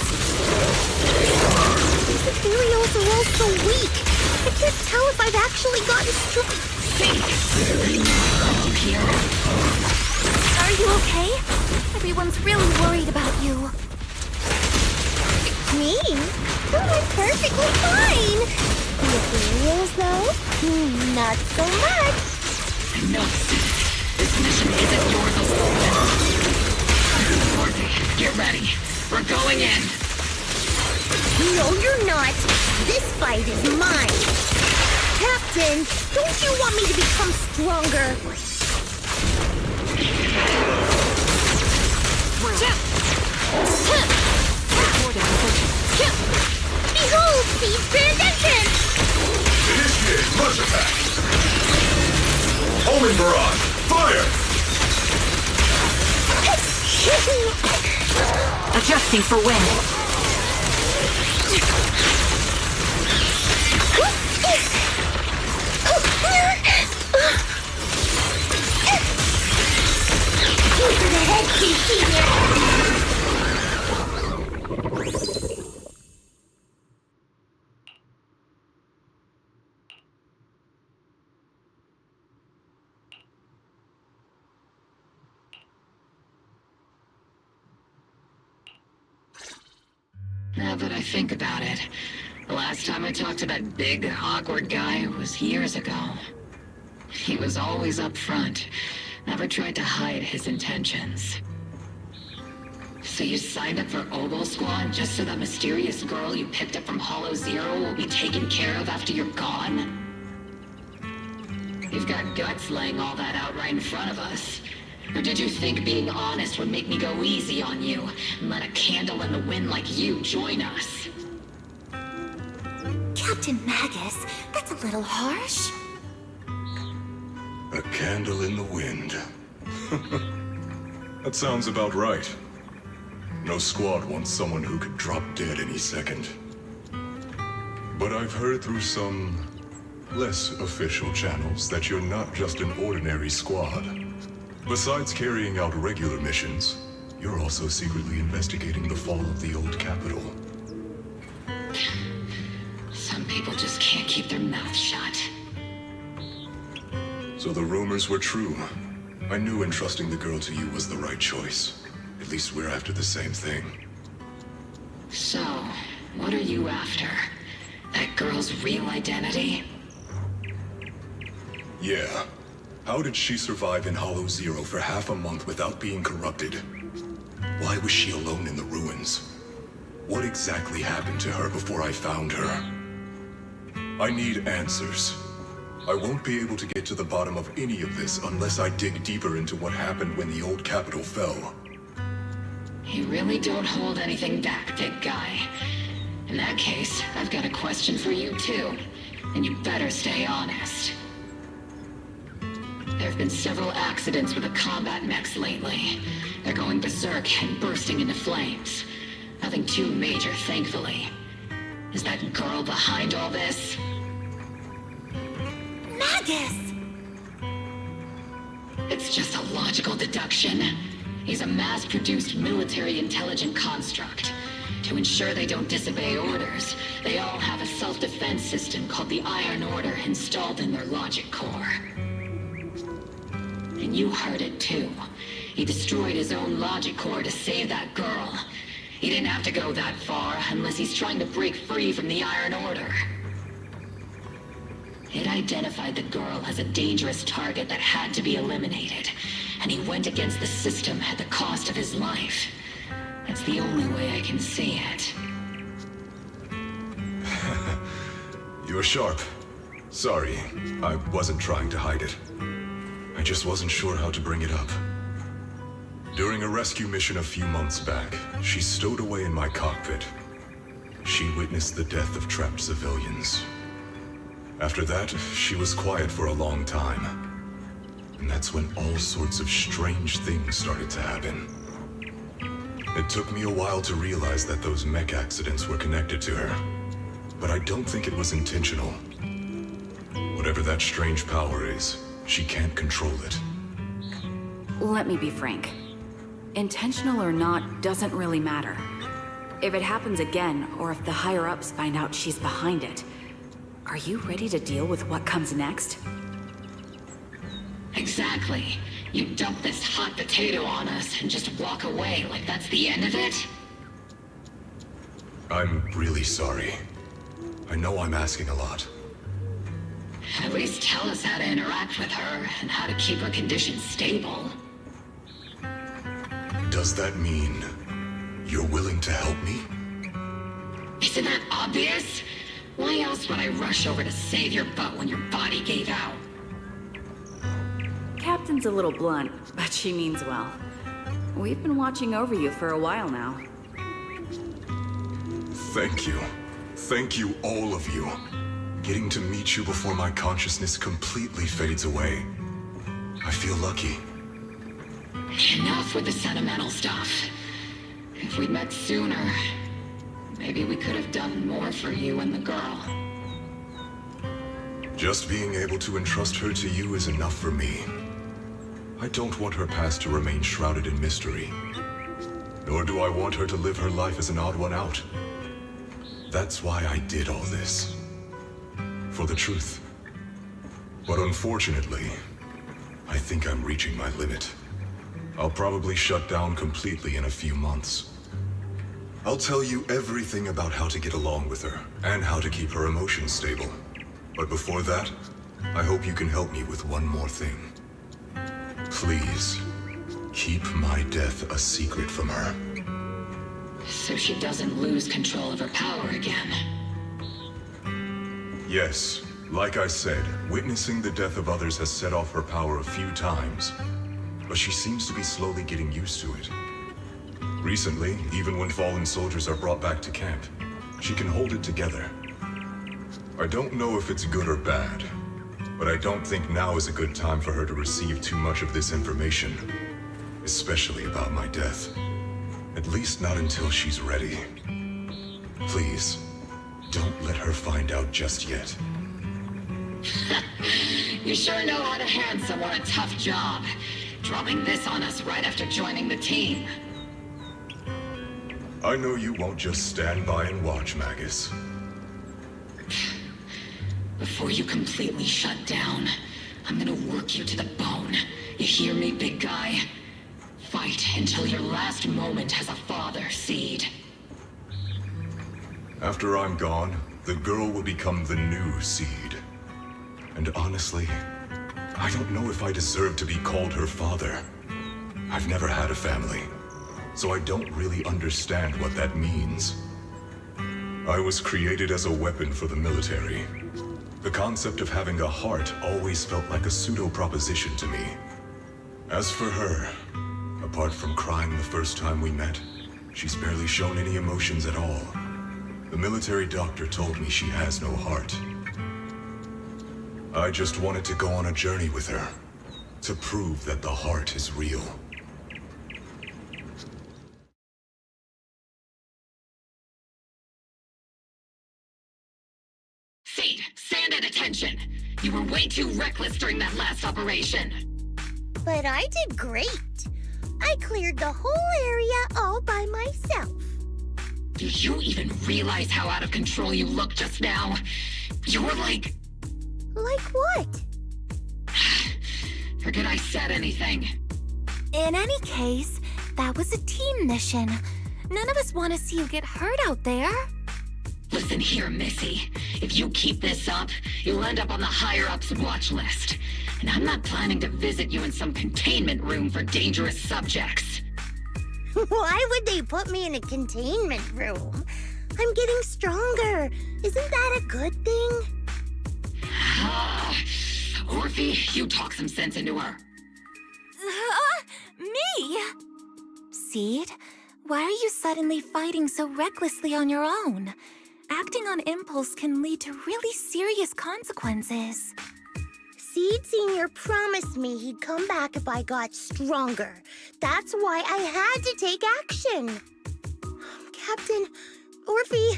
Speaker 4: These ethereals are all so weak. I can't tell if I've actually gotten strong.
Speaker 2: You hear?
Speaker 1: Are you okay? Everyone's really worried about you.
Speaker 4: Me? Oh, I'm perfectly fine. The ethereals, though? Not so much.
Speaker 2: No, this mission isn't yours alone. Dorothy, get ready. We're going in.
Speaker 4: No, you're not. This fight is mine. Captain, don't you want me to become stronger? Behold, Seed Transcendent!
Speaker 10: Initiate rush attack! Omen Barrage, fire!
Speaker 3: Adjusting for wind.
Speaker 4: Over the head, Seed Senior!
Speaker 2: Now that I think about it, the last time I talked to that big, awkward guy was years ago. He was always up front, never tried to hide his intentions. So you signed up for Obel Squad just so that mysterious girl you picked up from Hollow Zero will be taken care of after you're gone? You've got guts laying all that out right in front of us. Or did you think being honest would make me go easy on you and let a candle in the wind like you join us?
Speaker 1: Captain Magus, that's a little harsh.
Speaker 10: A candle in the wind. That sounds about right. No squad wants someone who could drop dead any second. But I've heard through some less official channels that you're not just an ordinary squad. Besides carrying out regular missions, you're also secretly investigating the fall of the old capital.
Speaker 2: Some people just can't keep their mouths shut.
Speaker 10: So the rumors were true. I knew entrusting the girl to you was the right choice. At least we're after the same thing.
Speaker 2: So, what are you after? That girl's real identity?
Speaker 10: Yeah. How did she survive in Hollow Zero for half a month without being corrupted? Why was she alone in the ruins? What exactly happened to her before I found her? I need answers. I won't be able to get to the bottom of any of this unless I dig deeper into what happened when the old capital fell.
Speaker 2: You really don't hold anything back, big guy. In that case, I've got a question for you too. And you better stay honest. There have been several accidents with the combat mechs lately. They're going berserk and bursting into flames. Nothing too major, thankfully. Is that girl behind all this?
Speaker 1: Magus!
Speaker 2: It's just a logical deduction. He's a mass-produced military intelligent construct. To ensure they don't disobey orders, they all have a self-defense system called the Iron Order installed in their logic core. And you heard it too. He destroyed his own logic core to save that girl. He didn't have to go that far unless he's trying to break free from the Iron Order. It identified the girl as a dangerous target that had to be eliminated, and he went against the system at the cost of his life. That's the only way I can see it.
Speaker 10: You're sharp. Sorry, I wasn't trying to hide it. I just wasn't sure how to bring it up. During a rescue mission a few months back, she stowed away in my cockpit. She witnessed the death of trapped civilians. After that, she was quiet for a long time. And that's when all sorts of strange things started to happen. It took me a while to realize that those mech accidents were connected to her. But I don't think it was intentional. Whatever that strange power is, she can't control it.
Speaker 3: Let me be frank. Intentional or not doesn't really matter. If it happens again, or if the higher-ups find out she's behind it, are you ready to deal with what comes next?
Speaker 2: Exactly. You dump this hot potato on us and just walk away like that's the end of it?
Speaker 10: I'm really sorry. I know I'm asking a lot.
Speaker 2: At least tell us how to interact with her and how to keep her condition stable.
Speaker 10: Does that mean you're willing to help me?
Speaker 2: Isn't that obvious? Why else would I rush over to save your butt when your body gave out?
Speaker 3: Captain's a little blunt, but she means well. We've been watching over you for a while now.
Speaker 10: Thank you. Thank you, all of you. Getting to meet you before my consciousness completely fades away. I feel lucky.
Speaker 2: Enough with the sentimental stuff. If we'd met sooner, maybe we could have done more for you and the girl.
Speaker 10: Just being able to entrust her to you is enough for me. I don't want her past to remain shrouded in mystery. Nor do I want her to live her life as an odd one out. That's why I did all this. For the truth. But unfortunately, I think I'm reaching my limit. I'll probably shut down completely in a few months. I'll tell you everything about how to get along with her, and how to keep her emotions stable. But before that, I hope you can help me with one more thing. Please, keep my death a secret from her.
Speaker 2: So she doesn't lose control of her power again.
Speaker 10: Yes, like I said, witnessing the death of others has set off her power a few times. But she seems to be slowly getting used to it. Recently, even when fallen soldiers are brought back to camp, she can hold it together. I don't know if it's good or bad, but I don't think now is a good time for her to receive too much of this information, especially about my death. At least not until she's ready. Please, don't let her find out just yet.
Speaker 2: You sure know how to hand someone a tough job, dropping this on us right after joining the team.
Speaker 10: I know you won't just stand by and watch, Magus.
Speaker 2: Before you completely shut down, I'm gonna work you to the bone. You hear me, big guy? Fight until your last moment has a father seed.
Speaker 10: After I'm gone, the girl will become the new seed. And honestly, I don't know if I deserve to be called her father. I've never had a family, so I don't really understand what that means. I was created as a weapon for the military. The concept of having a heart always felt like a pseudo-proposition to me. As for her, apart from crying the first time we met, she's barely shown any emotions at all. The military doctor told me she has no heart. I just wanted to go on a journey with her, to prove that the heart is real.
Speaker 2: Seed, stand at attention! You were way too reckless during that last operation!
Speaker 4: But I did great. I cleared the whole area all by myself.
Speaker 2: Do you even realize how out of control you looked just now? You were like...
Speaker 4: Like what?
Speaker 2: Forget I said anything.
Speaker 1: In any case, that was a team mission. None of us want to see you get hurt out there.
Speaker 2: Listen here, Missy. If you keep this up, you'll end up on the higher-ups watch list. And I'm not planning to visit you in some containment room for dangerous subjects.
Speaker 4: Why would they put me in a containment room? I'm getting stronger. Isn't that a good thing?
Speaker 2: Orphe, you talk some sense into her.
Speaker 1: Me? Seed, why are you suddenly fighting so recklessly on your own? Acting on impulse can lead to really serious consequences.
Speaker 4: Seed Senior promised me he'd come back if I got stronger. That's why I had to take action. Captain, Orphe,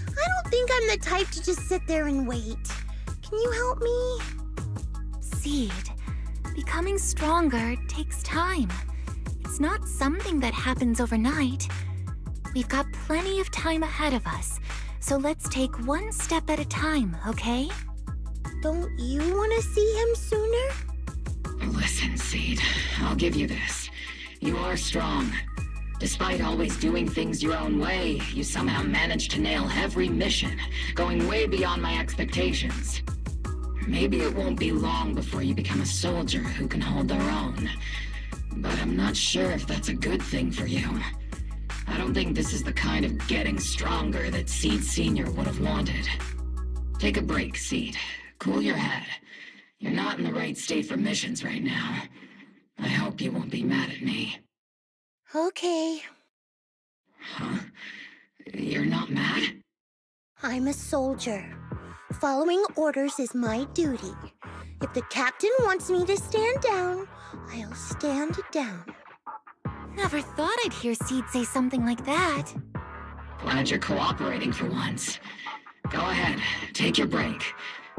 Speaker 4: I don't think I'm the type to just sit there and wait. Can you help me?
Speaker 1: Seed, becoming stronger takes time. It's not something that happens overnight. We've got plenty of time ahead of us, so let's take one step at a time, okay?
Speaker 4: Don't you want to see him sooner?
Speaker 2: Listen, Seed, I'll give you this. You are strong. Despite always doing things your own way, you somehow managed to nail every mission, going way beyond my expectations. Maybe it won't be long before you become a soldier who can hold their own. But I'm not sure if that's a good thing for you. I don't think this is the kind of getting stronger that Seed Senior would have wanted. Take a break, Seed. Cool your head. You're not in the right state for missions right now. I hope you won't be mad at me.
Speaker 4: Okay.
Speaker 2: Huh? You're not mad?
Speaker 4: I'm a soldier. Following orders is my duty. If the captain wants me to stand down, I'll stand down.
Speaker 1: Never thought I'd hear Seed say something like that.
Speaker 2: Glad you're cooperating for once. Go ahead, take your break.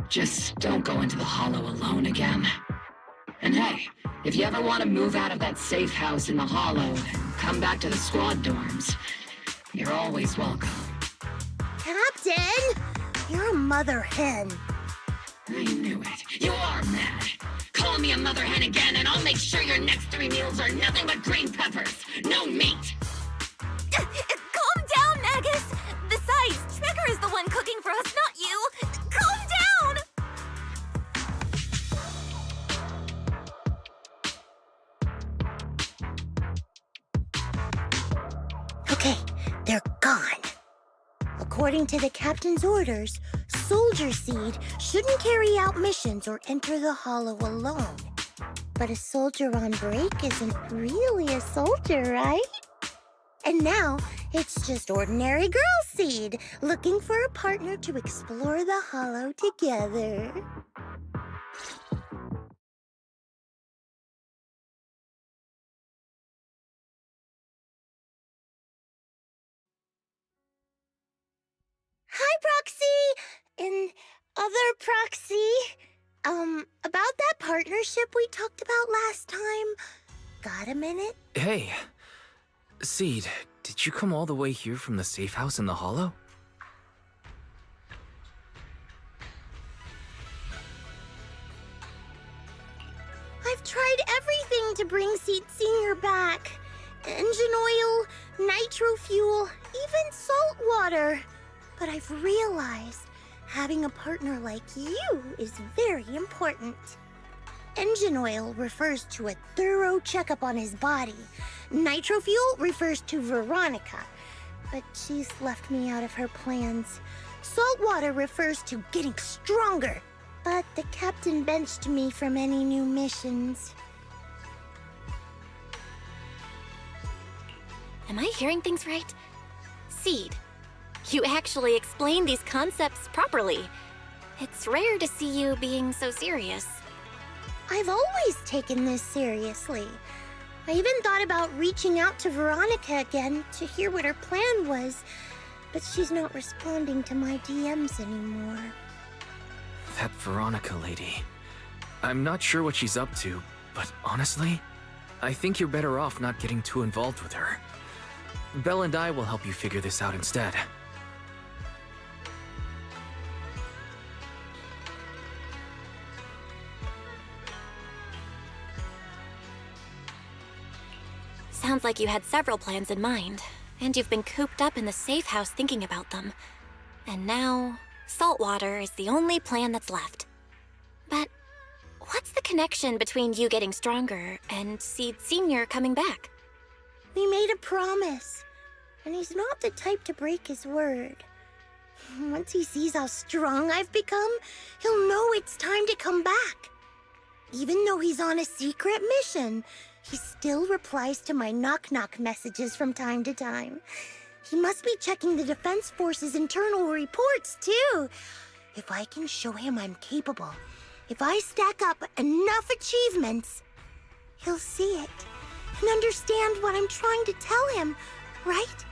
Speaker 2: Just don't go into the hollow alone again. And hey, if you ever want to move out of that safe house in the hollow and come back to the squad dorms, you're always welcome.
Speaker 4: Captain! You're a mother hen.
Speaker 2: I knew it. You are mad. Call me a mother hen again and I'll make sure your next 3 meals are nothing but green peppers. No meat.
Speaker 1: Calm down, Magus! Besides, Trigger is the one cooking for us, not you! Calm down!
Speaker 4: Okay, they're gone. According to the captain's orders, Soldier Seed shouldn't carry out missions or enter the hollow alone. But a soldier on break isn't really a soldier, right? And now, it's just ordinary girl Seed looking for a partner to explore the hollow together. Hi, Proxy! And other Proxy. About that partnership we talked about last time. Got a minute?
Speaker 9: Hey, Seed, did you come all the way here from the safe house in the hollow?
Speaker 4: I've tried everything to bring Seed Senior back. Engine oil, nitro fuel, even salt water. But I've realized having a partner like you is very important. Engine oil refers to a thorough checkup on his body. Nitro fuel refers to Veronica, but she's left me out of her plans. Salt water refers to getting stronger, but the captain benched me from any new missions.
Speaker 1: Am I hearing things right? Seed, you actually explained these concepts properly. It's rare to see you being so serious.
Speaker 4: I've always taken this seriously. I even thought about reaching out to Veronica again to hear what her plan was, but she's not responding to my DMs anymore.
Speaker 9: That Veronica lady. I'm not sure what she's up to, but honestly, I think you're better off not getting too involved with her. Belle and I will help you figure this out instead.
Speaker 1: Sounds like you had several plans in mind, and you've been cooped up in the safe house thinking about them. And now, saltwater is the only plan that's left. But what's the connection between you getting stronger and Seed Senior coming back?
Speaker 4: We made a promise, and he's not the type to break his word. Once he sees how strong I've become, he'll know it's time to come back. Even though he's on a secret mission, he still replies to my knock-knock messages from time to time. He must be checking the Defense Force's internal reports, too. If I can show him I'm capable, if I stack up enough achievements, he'll see it and understand what I'm trying to tell him, right?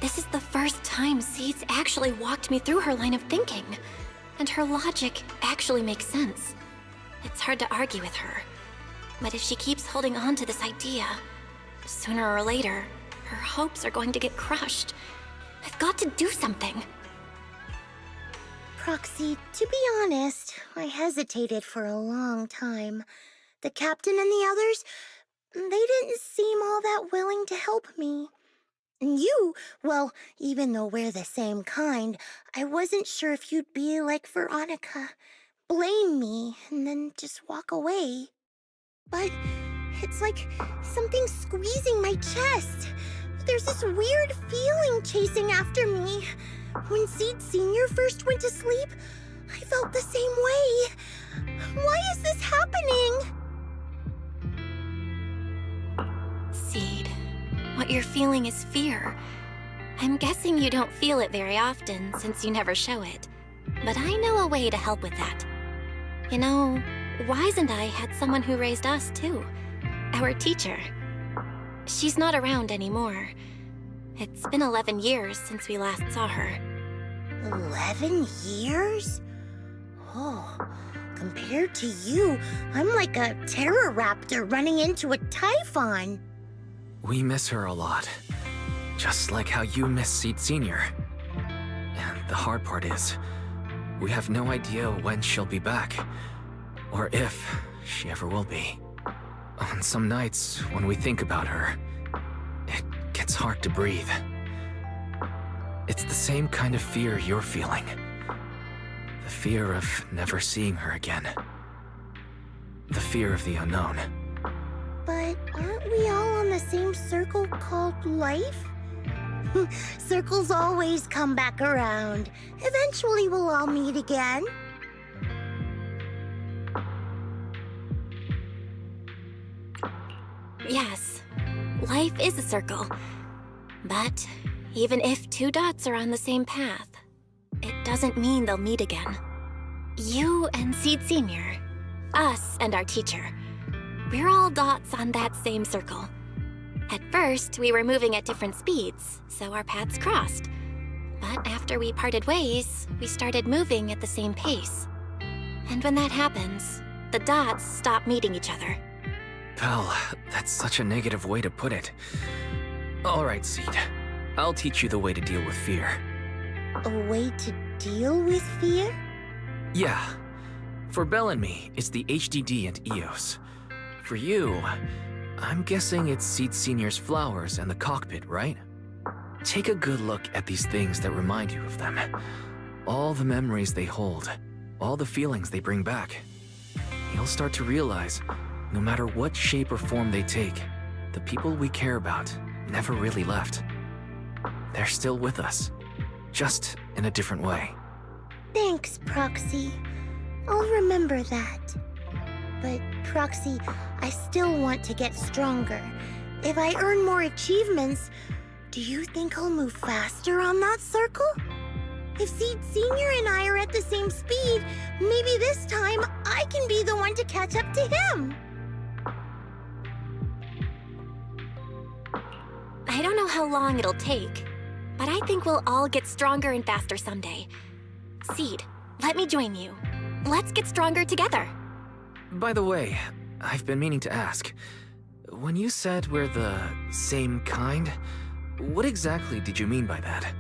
Speaker 1: This is the first time Seed's actually walked me through her line of thinking. And her logic actually makes sense. It's hard to argue with her. But if she keeps holding on to this idea, sooner or later, her hopes are going to get crushed. I've got to do something.
Speaker 4: Proxy, to be honest, I hesitated for a long time. The captain and the others, they didn't seem all that willing to help me. And you, well, even though we're the same kind, I wasn't sure if you'd be like Veronica. Blame me and then just walk away. But it's like something squeezing my chest. There's this weird feeling chasing after me. When Seed Sr. first went to sleep, I felt the same way. Why is this happening?
Speaker 1: Seed, what you're feeling is fear. I'm guessing you don't feel it very often since you never show it. But I know a way to help with that. You know, Wise and I had someone who raised us too. Our teacher. She's not around anymore. It's been 11 years since we last saw her.
Speaker 4: 11 years? Oh, compared to you, I'm like a terror raptor running into a typhon.
Speaker 9: We miss her a lot. Just like how you miss Seed Sr. And the hard part is, we have no idea when she'll be back. Or if she ever will be. On some nights, when we think about her, it gets hard to breathe. It's the same kind of fear you're feeling. The fear of never seeing her again. The fear of the unknown.
Speaker 4: But aren't we all on the same circle called life? Circles always come back around. Eventually we'll all meet again.
Speaker 1: Yes, life is a circle. But even if two dots are on the same path, it doesn't mean they'll meet again. You and Seed Sr., us and our teacher, we're all dots on that same circle. At first, we were moving at different speeds, so our paths crossed. But after we parted ways, we started moving at the same pace. And when that happens, the dots stop meeting each other.
Speaker 9: Pal, that's such a negative way to put it. Alright, Seed. I'll teach you the way to deal with fear.
Speaker 4: A way to deal with fear?
Speaker 9: Yeah. For Belle and me, it's the HDD and EOS. For you, I'm guessing it's Seed Sr.'s flowers and the cockpit, right? Take a good look at these things that remind you of them. All the memories they hold, all the feelings they bring back. You'll start to realize, no matter what shape or form they take, the people we care about never really left. They're still with us, just in a different way.
Speaker 4: Thanks, Proxy. I'll remember that. But, Proxy, I still want to get stronger. If I earn more achievements, do you think I'll move faster on that circle? If Seed Sr. and I are at the same speed, maybe this time I can be the one to catch up to him.
Speaker 1: I don't know how long it'll take, but I think we'll all get stronger and faster someday. Seed, let me join you. Let's get stronger together.
Speaker 9: By the way, I've been meaning to ask. When you said we're the same kind, what exactly did you mean by that?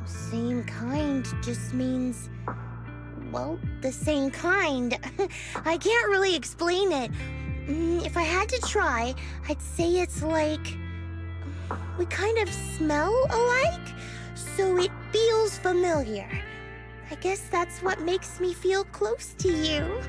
Speaker 4: Same kind just means, well, the same kind. I can't really explain it. If I had to try, I'd say it's like we kind of smell alike, so it feels familiar. I guess that's what makes me feel close to you.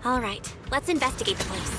Speaker 1: All right, let's investigate the place.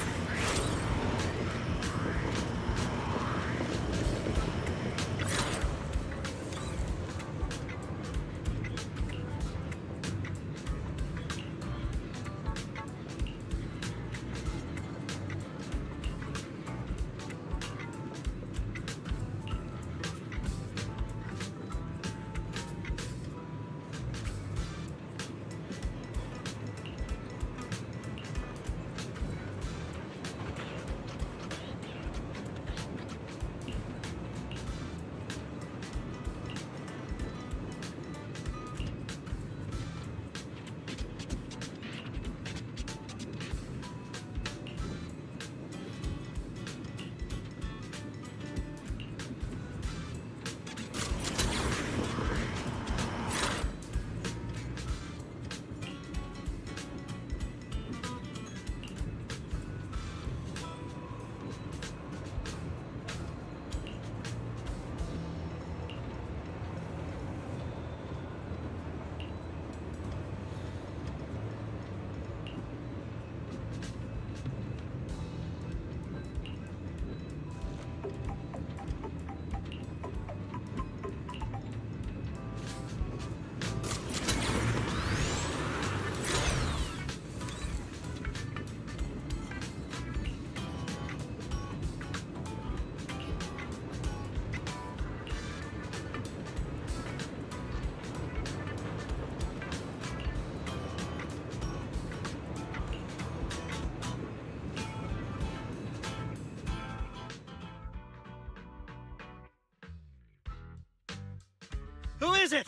Speaker 8: Who is it?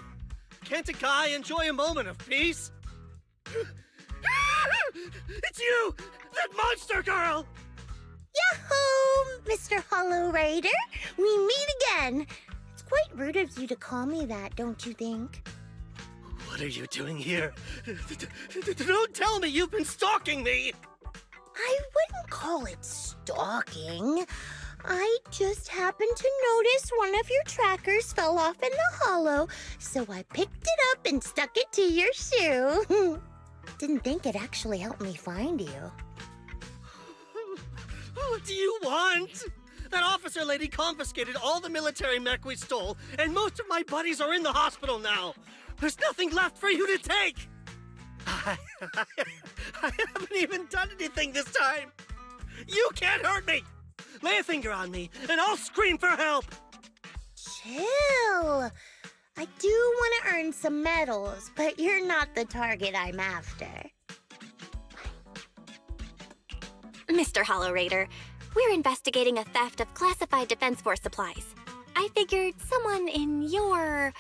Speaker 8: Can't a guy enjoy a moment of peace? It's you! That monster girl!
Speaker 4: Yahoo, Mr. Hollow Raider! We meet again! It's quite rude of you to call me that, don't you think?
Speaker 8: What are you doing here? Don't tell me you've been stalking me!
Speaker 4: I wouldn't call it stalking. I just happened to notice one of your trackers fell off in the hollow, so I picked it up and stuck it to your shoe. Didn't think it actually helped me find you.
Speaker 8: What do you want? That officer lady confiscated all the military mech we stole, and most of my buddies are in the hospital now. There's nothing left for you to take. I haven't even done anything this time. You can't hurt me. Lay a finger on me, and I'll scream for help!
Speaker 4: Chill. I do want to earn some medals, but you're not the target I'm after.
Speaker 1: Mr. Hollow Raider, we're investigating a theft of classified Defense Force supplies. I figured someone in your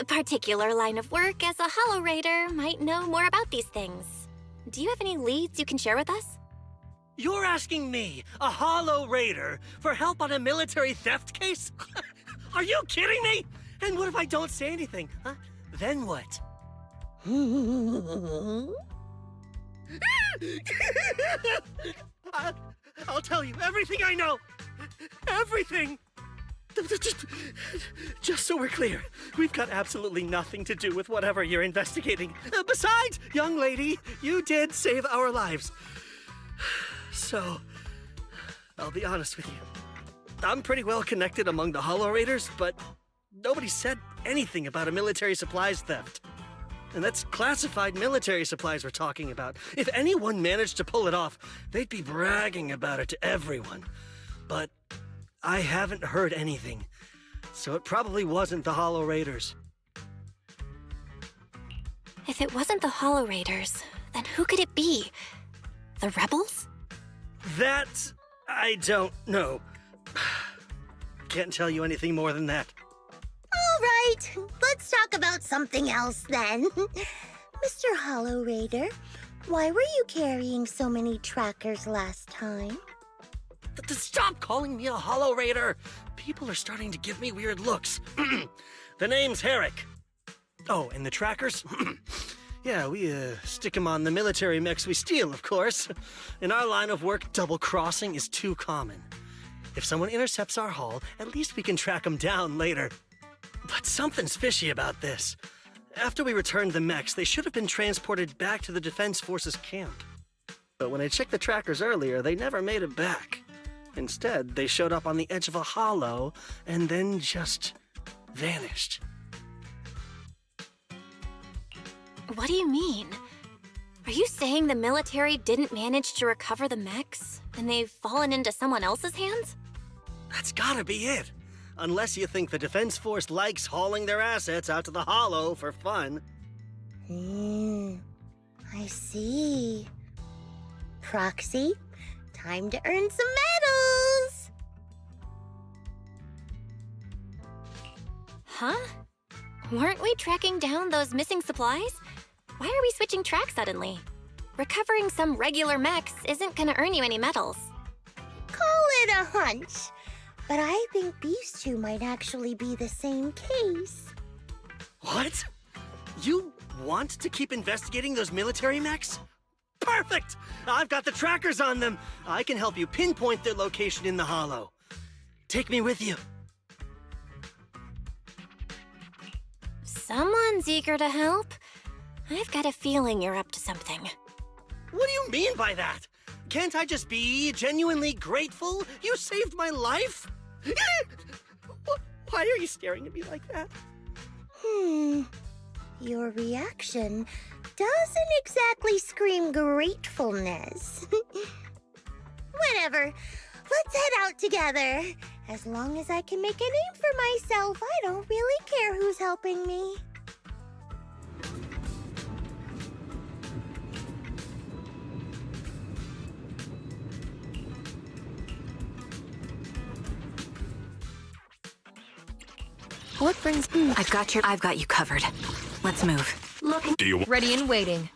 Speaker 1: particular line of work as a Hollow Raider might know more about these things. Do you have any leads you can share with us?
Speaker 8: You're asking me, a Hollow Raider, for help on a military theft case? Are you kidding me? And what if I don't say anything? Huh? Then what? I'll tell you everything I know. Everything. Just so we're clear, we've got absolutely nothing to do with whatever you're investigating. Besides, young lady, you did save our lives. So, I'll be honest with you. I'm pretty well connected among the Hollow Raiders, but nobody said anything about a military supplies theft. And that's classified military supplies we're talking about. If anyone managed to pull it off, they'd be bragging about it to everyone. But I haven't heard anything, so it probably wasn't the Hollow Raiders.
Speaker 1: If it wasn't the Hollow Raiders, then who could it be? The rebels?
Speaker 8: That I don't know. Can't tell you anything more than that.
Speaker 4: All right, let's talk about something else then. Mr. Hollow Raider, why were you carrying so many trackers last time?
Speaker 8: Stop calling me a Hollow Raider! People are starting to give me weird looks. The name's Herrick. Oh, and the trackers? Yeah, we stick them on the military mechs we steal, of course. In our line of work, double-crossing is too common. If someone intercepts our haul, at least we can track them down later. But something's fishy about this. After we returned the mechs, they should have been transported back to the Defense Forces camp. But when I checked the trackers earlier, they never made it back. Instead, they showed up on the edge of a hollow and then just vanished.
Speaker 1: What do you mean? Are you saying the military didn't manage to recover the mechs, and they've fallen into someone else's hands?
Speaker 8: That's gotta be it. Unless you think the Defense Force likes hauling their assets out to the hollow for fun.
Speaker 4: I see. Proxy, time to earn some medals!
Speaker 1: Huh? Weren't we tracking down those missing supplies? Why are we switching tracks suddenly? Recovering some regular mechs isn't gonna earn you any medals.
Speaker 4: Call it a hunch. But I think these two might actually be the same case.
Speaker 8: What? You want to keep investigating those military mechs? Perfect! I've got the trackers on them. I can help you pinpoint their location in the hollow. Take me with you.
Speaker 1: Someone's eager to help. I've got a feeling you're up to something.
Speaker 8: What do you mean by that? Can't I just be genuinely grateful? You saved my life? Why are you staring at me like that?
Speaker 4: Your reaction doesn't exactly scream gratefulness. Whatever. Let's head out together. As long as I can make a name for myself, I don't really care who's helping me.
Speaker 5: What brings...
Speaker 3: I've got you covered. Let's move.
Speaker 10: Do you
Speaker 5: Ready and waiting.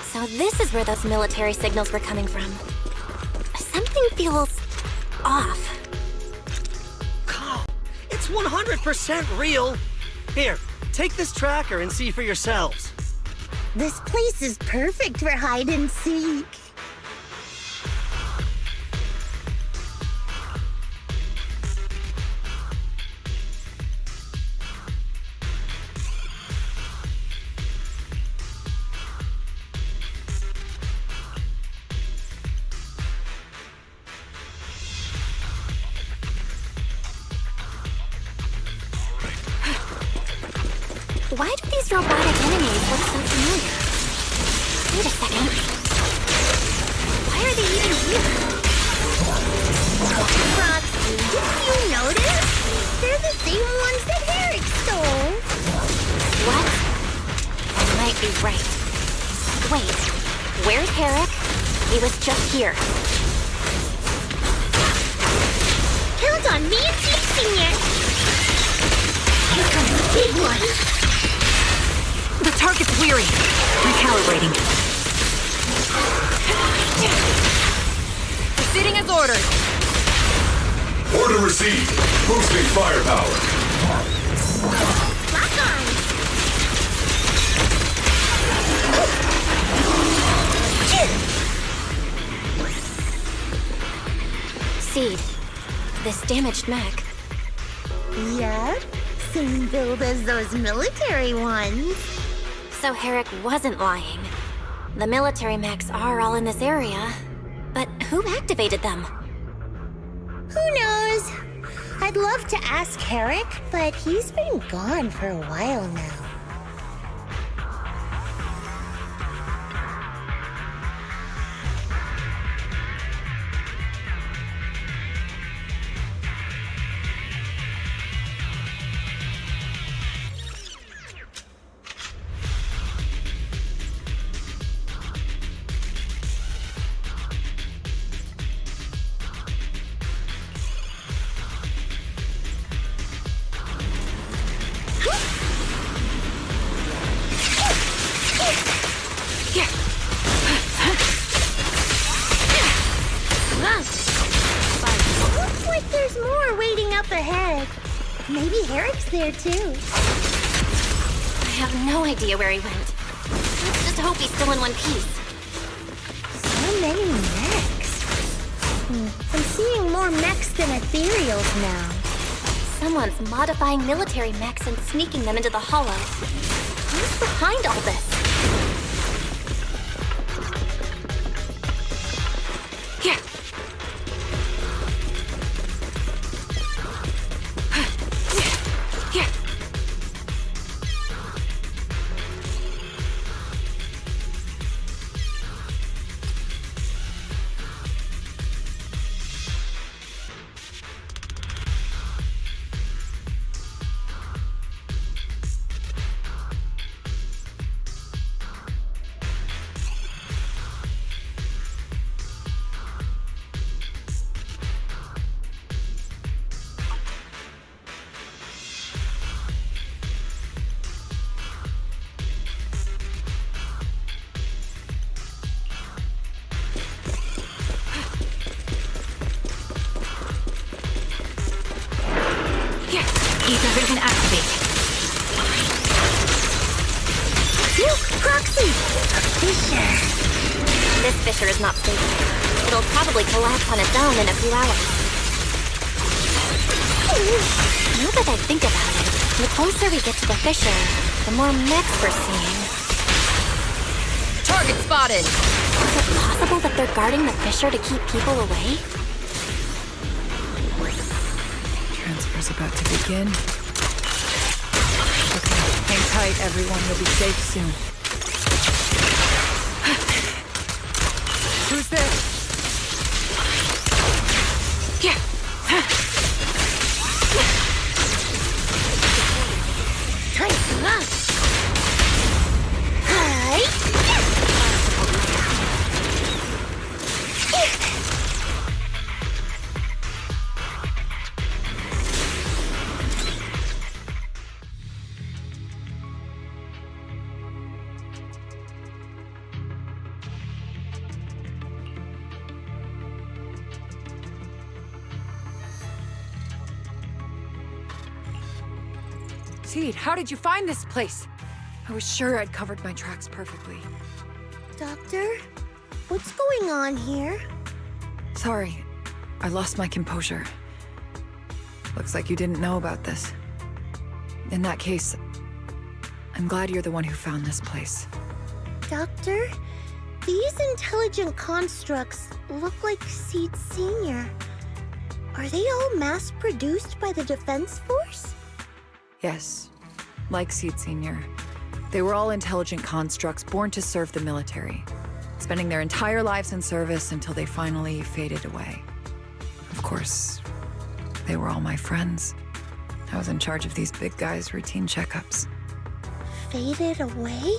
Speaker 1: So this is where those military signals were coming from. Something feels off.
Speaker 8: Oh, it's 100% real. Here, take this tracker and see for yourselves.
Speaker 4: This place is perfect for hide and seek.
Speaker 1: Why do these robotic enemies look so familiar? Wait a second. Why are they even here?
Speaker 4: Roxy, didn't you notice? They're the same ones that Herrick stole.
Speaker 1: What? I might be right. Wait, where's Herrick? He was just here.
Speaker 4: Count on me and chasing it. Here comes the big one.
Speaker 3: The target's weary. Recalibrating.
Speaker 5: Proceeding as ordered.
Speaker 10: Order received. Boosting firepower.
Speaker 4: Lock on.
Speaker 1: Seed, this damaged mech.
Speaker 4: Yeah, same build as those military ones.
Speaker 1: So Herrick wasn't lying. The military mechs are all in this area. But who activated them?
Speaker 4: Who knows? I'd love to ask Herrick, but he's been gone for a while now. Looks like there's more waiting up ahead. Maybe Herrick's there too.
Speaker 1: I have no idea where he went. Let's just hope he's still in one piece.
Speaker 4: So many mechs. I'm seeing more more mechs than ethereals now.
Speaker 1: Someone's modifying military mechs and sneaking them into the Hollow. Who's behind all this?
Speaker 3: Yeah. Yeah.
Speaker 1: Ether can activate.
Speaker 4: Look, Proxy! A fissure.
Speaker 1: This fissure is not stable. It'll probably collapse on its own in a few hours. Now that I think about it, the closer we get to the fissure, the more mechs we're seeing.
Speaker 5: Target spotted!
Speaker 1: Is it possible that they're guarding the fissure to keep people away?
Speaker 7: Transfer's about to begin. Okay, hang tight, everyone. You'll be safe soon. Who's this?
Speaker 3: Yeah.
Speaker 4: Time to run! Hi!
Speaker 7: Seed, how did you find this place? I was sure I'd covered my tracks perfectly.
Speaker 4: Doctor? What's going on here?
Speaker 7: Sorry, I lost my composure. Looks like you didn't know about this. In that case, I'm glad you're the one who found this place.
Speaker 4: Doctor? These intelligent constructs look like Seed Senior. Are they all mass-produced by the Defense Force?
Speaker 7: Yes, like Seed Senior. They were all intelligent constructs born to serve the military, spending their entire lives in service until they finally faded away. Of course, they were all my friends. I was in charge of these big guys' routine checkups.
Speaker 4: Faded away?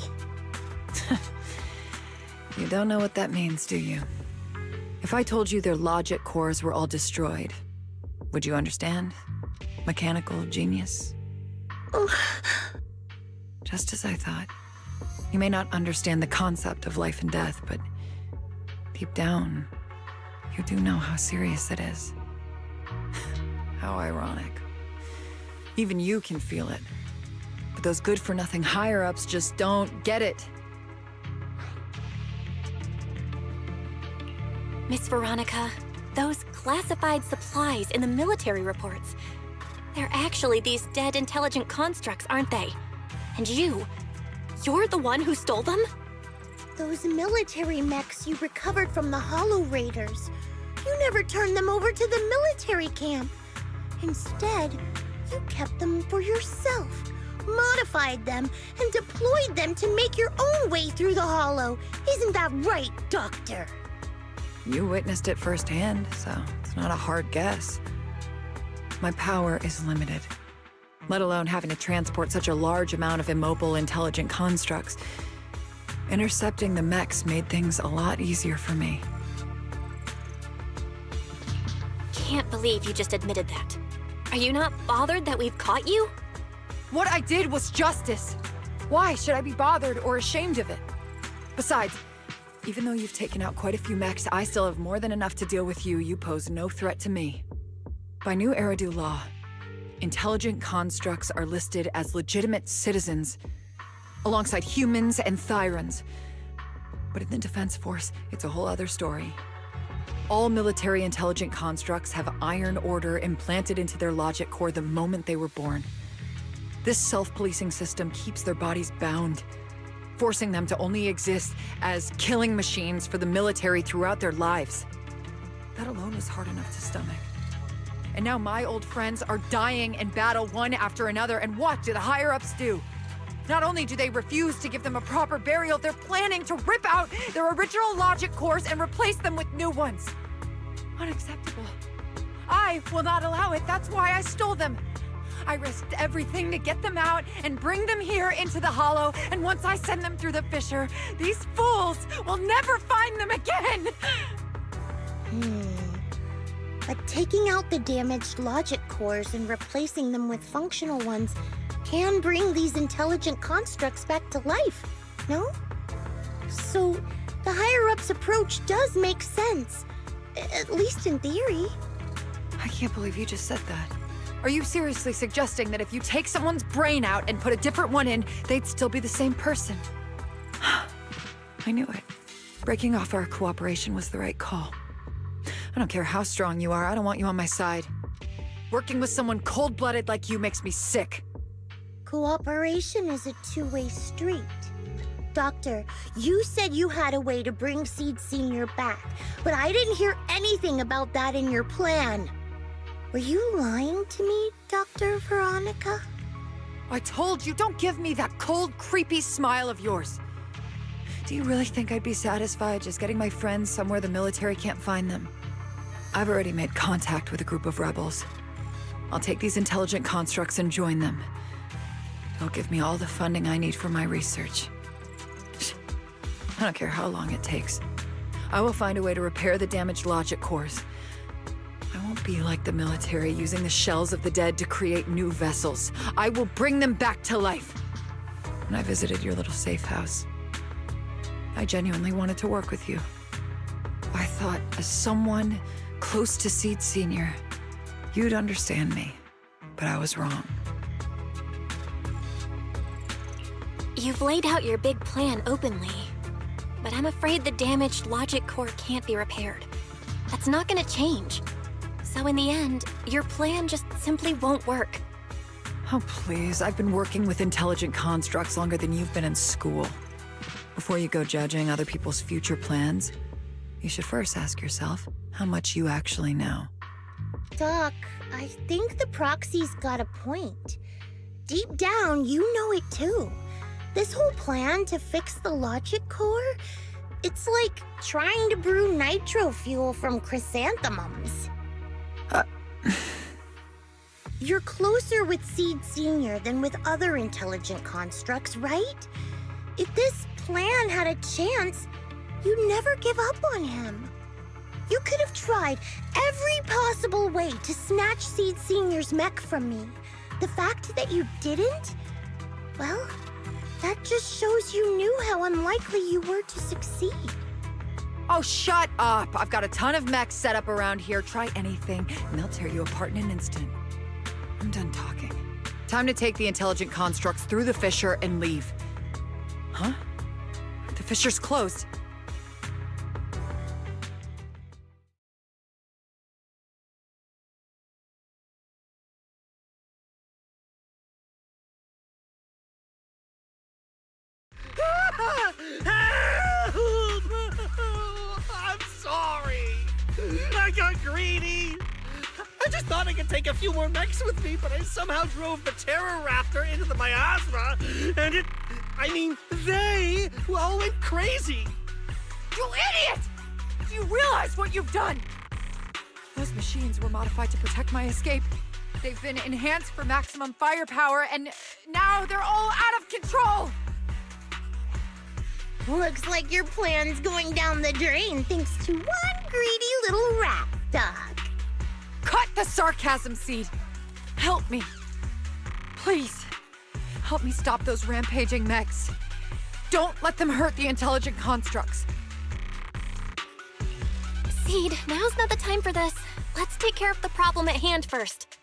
Speaker 7: You don't know what that means, do you? If I told you their logic cores were all destroyed, would you understand? Mechanical genius? Just as I thought. You may not understand the concept of life and death, but deep down, you do know how serious it is. How ironic. Even you can feel it. But those good-for-nothing higher-ups just don't get it.
Speaker 1: Miss Veronica, those classified supplies in the military reports, they're actually these dead intelligent constructs, aren't they? And you're the one who stole them?
Speaker 4: Those military mechs you recovered from the Hollow Raiders. You never turned them over to the military camp. Instead, you kept them for yourself, modified them, and deployed them to make your own way through the Hollow. Isn't that right, Doctor?
Speaker 7: You witnessed it firsthand, so it's not a hard guess. My power is limited, let alone having to transport such a large amount of immobile, intelligent constructs. Intercepting the mechs made things a lot easier for me.
Speaker 1: Can't believe you just admitted that. Are you not bothered that we've caught you?
Speaker 7: What I did was justice. Why should I be bothered or ashamed of it? Besides, even though you've taken out quite a few mechs, I still have more than enough to deal with you. You pose no threat to me. By new Eridu law, intelligent constructs are listed as legitimate citizens, alongside humans and Thyrans. But in the Defense Force, it's a whole other story. All military intelligent constructs have iron order implanted into their logic core the moment they were born. This self-policing system keeps their bodies bound, forcing them to only exist as killing machines for the military throughout their lives. That alone was hard enough to stomach. And now my old friends are dying in battle one after another, and what do the higher-ups do? Not only do they refuse to give them a proper burial, they're planning to rip out their original logic cores and replace them with new ones. Unacceptable. I will not allow it. That's why I stole them. I risked everything to get them out and bring them here into the Hollow, and once I send them through the fissure, these fools will never find them again!
Speaker 4: But taking out the damaged logic cores and replacing them with functional ones can bring these intelligent constructs back to life, no? So, the higher-ups approach does make sense, at least in theory.
Speaker 7: I can't believe you just said that. Are you seriously suggesting that if you take someone's brain out and put a different one in, they'd still be the same person? I knew it. Breaking off our cooperation was the right call. I don't care how strong you are, I don't want you on my side. Working with someone cold-blooded like you makes me sick.
Speaker 4: Cooperation is a two-way street. Doctor, you said you had a way to bring Seed Senior back, but I didn't hear anything about that in your plan. Were you lying to me, Dr. Veronica?
Speaker 7: I told you, don't give me that cold, creepy smile of yours. Do you really think I'd be satisfied just getting my friends somewhere the military can't find them? I've already made contact with a group of rebels. I'll take these intelligent constructs and join them. They'll give me all the funding I need for my research. I don't care how long it takes. I will find a way to repair the damaged logic cores. I won't be like the military, using the shells of the dead to create new vessels. I will bring them back to life. When I visited your little safe house, I genuinely wanted to work with you. I thought, as someone close to Seed Senior, you'd understand me, but I was wrong.
Speaker 1: You've laid out your big plan openly, but I'm afraid the damaged logic core can't be repaired. That's not gonna change. So in the end, your plan just simply won't work.
Speaker 7: Oh, please. I've been working with intelligent constructs longer than you've been in school. Before you go judging other people's future plans, you should first ask yourself how much you actually know.
Speaker 4: Doc, I think the proxy's got a point. Deep down, you know it too. This whole plan to fix the logic core, it's like trying to brew nitro fuel from chrysanthemums. You're closer with Seed Senior than with other intelligent constructs, right? If this plan had a chance, you'd never give up on him. You could have tried every possible way to snatch Seed Senior's mech from me. The fact that you didn't, well, that just shows you knew how unlikely you were to succeed.
Speaker 7: Oh, shut up! I've got a ton of mechs set up around here. Try anything, and they'll tear you apart in an instant. I'm done talking. Time to take the intelligent constructs through the fissure and leave. Huh? The fissure's closed.
Speaker 8: I'm sorry. I got greedy. I just thought I could take a few more mechs with me, but I somehow drove the Terror Raptor into the miasma, and they all went crazy.
Speaker 7: You idiot! Do you realize what you've done? Those machines were modified to protect my escape. They've been enhanced for maximum firepower, and now they're all out of control!
Speaker 4: Looks like your plan's going down the drain thanks to one greedy little rat, Doc.
Speaker 7: Cut the sarcasm, Seed. Help me. Please. Help me stop those rampaging mechs. Don't let them hurt the intelligent constructs.
Speaker 1: Seed, now's not the time for this. Let's take care of the problem at hand first.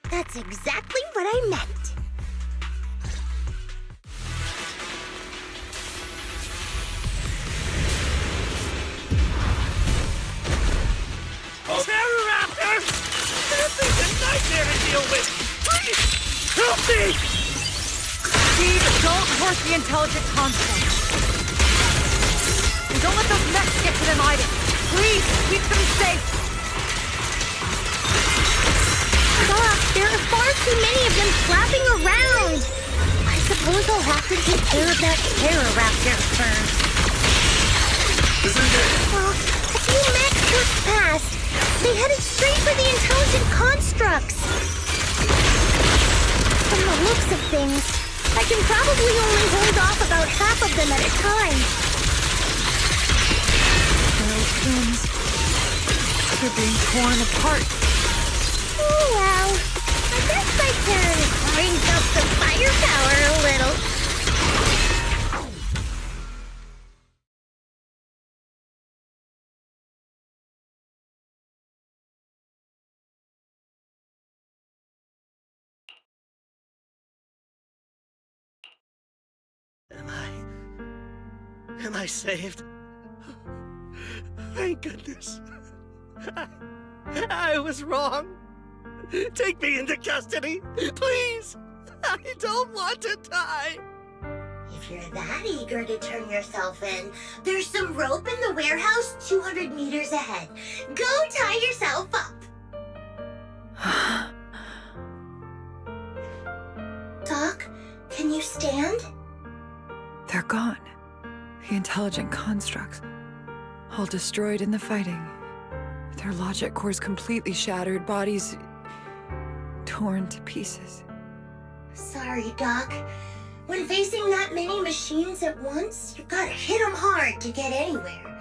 Speaker 4: That's exactly what I meant.
Speaker 7: Steve, don't hurt the intelligent construct. And don't let those mechs get to them either. Please, keep them safe.
Speaker 4: Doc, there are far too many of them flapping around. I suppose I'll have to take care of that terror raptor first. Well, a few mechs pushed past. They headed straight for the intelligent constructs. From the looks of things, I can probably only hold off about half of them at a time.
Speaker 7: Those things. They're being torn apart.
Speaker 4: Oh well. I guess I can crank up the firepower a little.
Speaker 8: Am I saved? Thank goodness. I was wrong. Take me into custody, please. I don't want to die.
Speaker 4: If you're that eager to turn yourself in, there's some rope in the warehouse 200 meters ahead. Go tie yourself up. Doc, can you stand?
Speaker 7: They're gone. The intelligent constructs. All destroyed in the fighting. Their logic cores completely shattered, bodies torn to pieces.
Speaker 4: Sorry, Doc. When facing that many machines at once, you gotta hit them hard to get anywhere.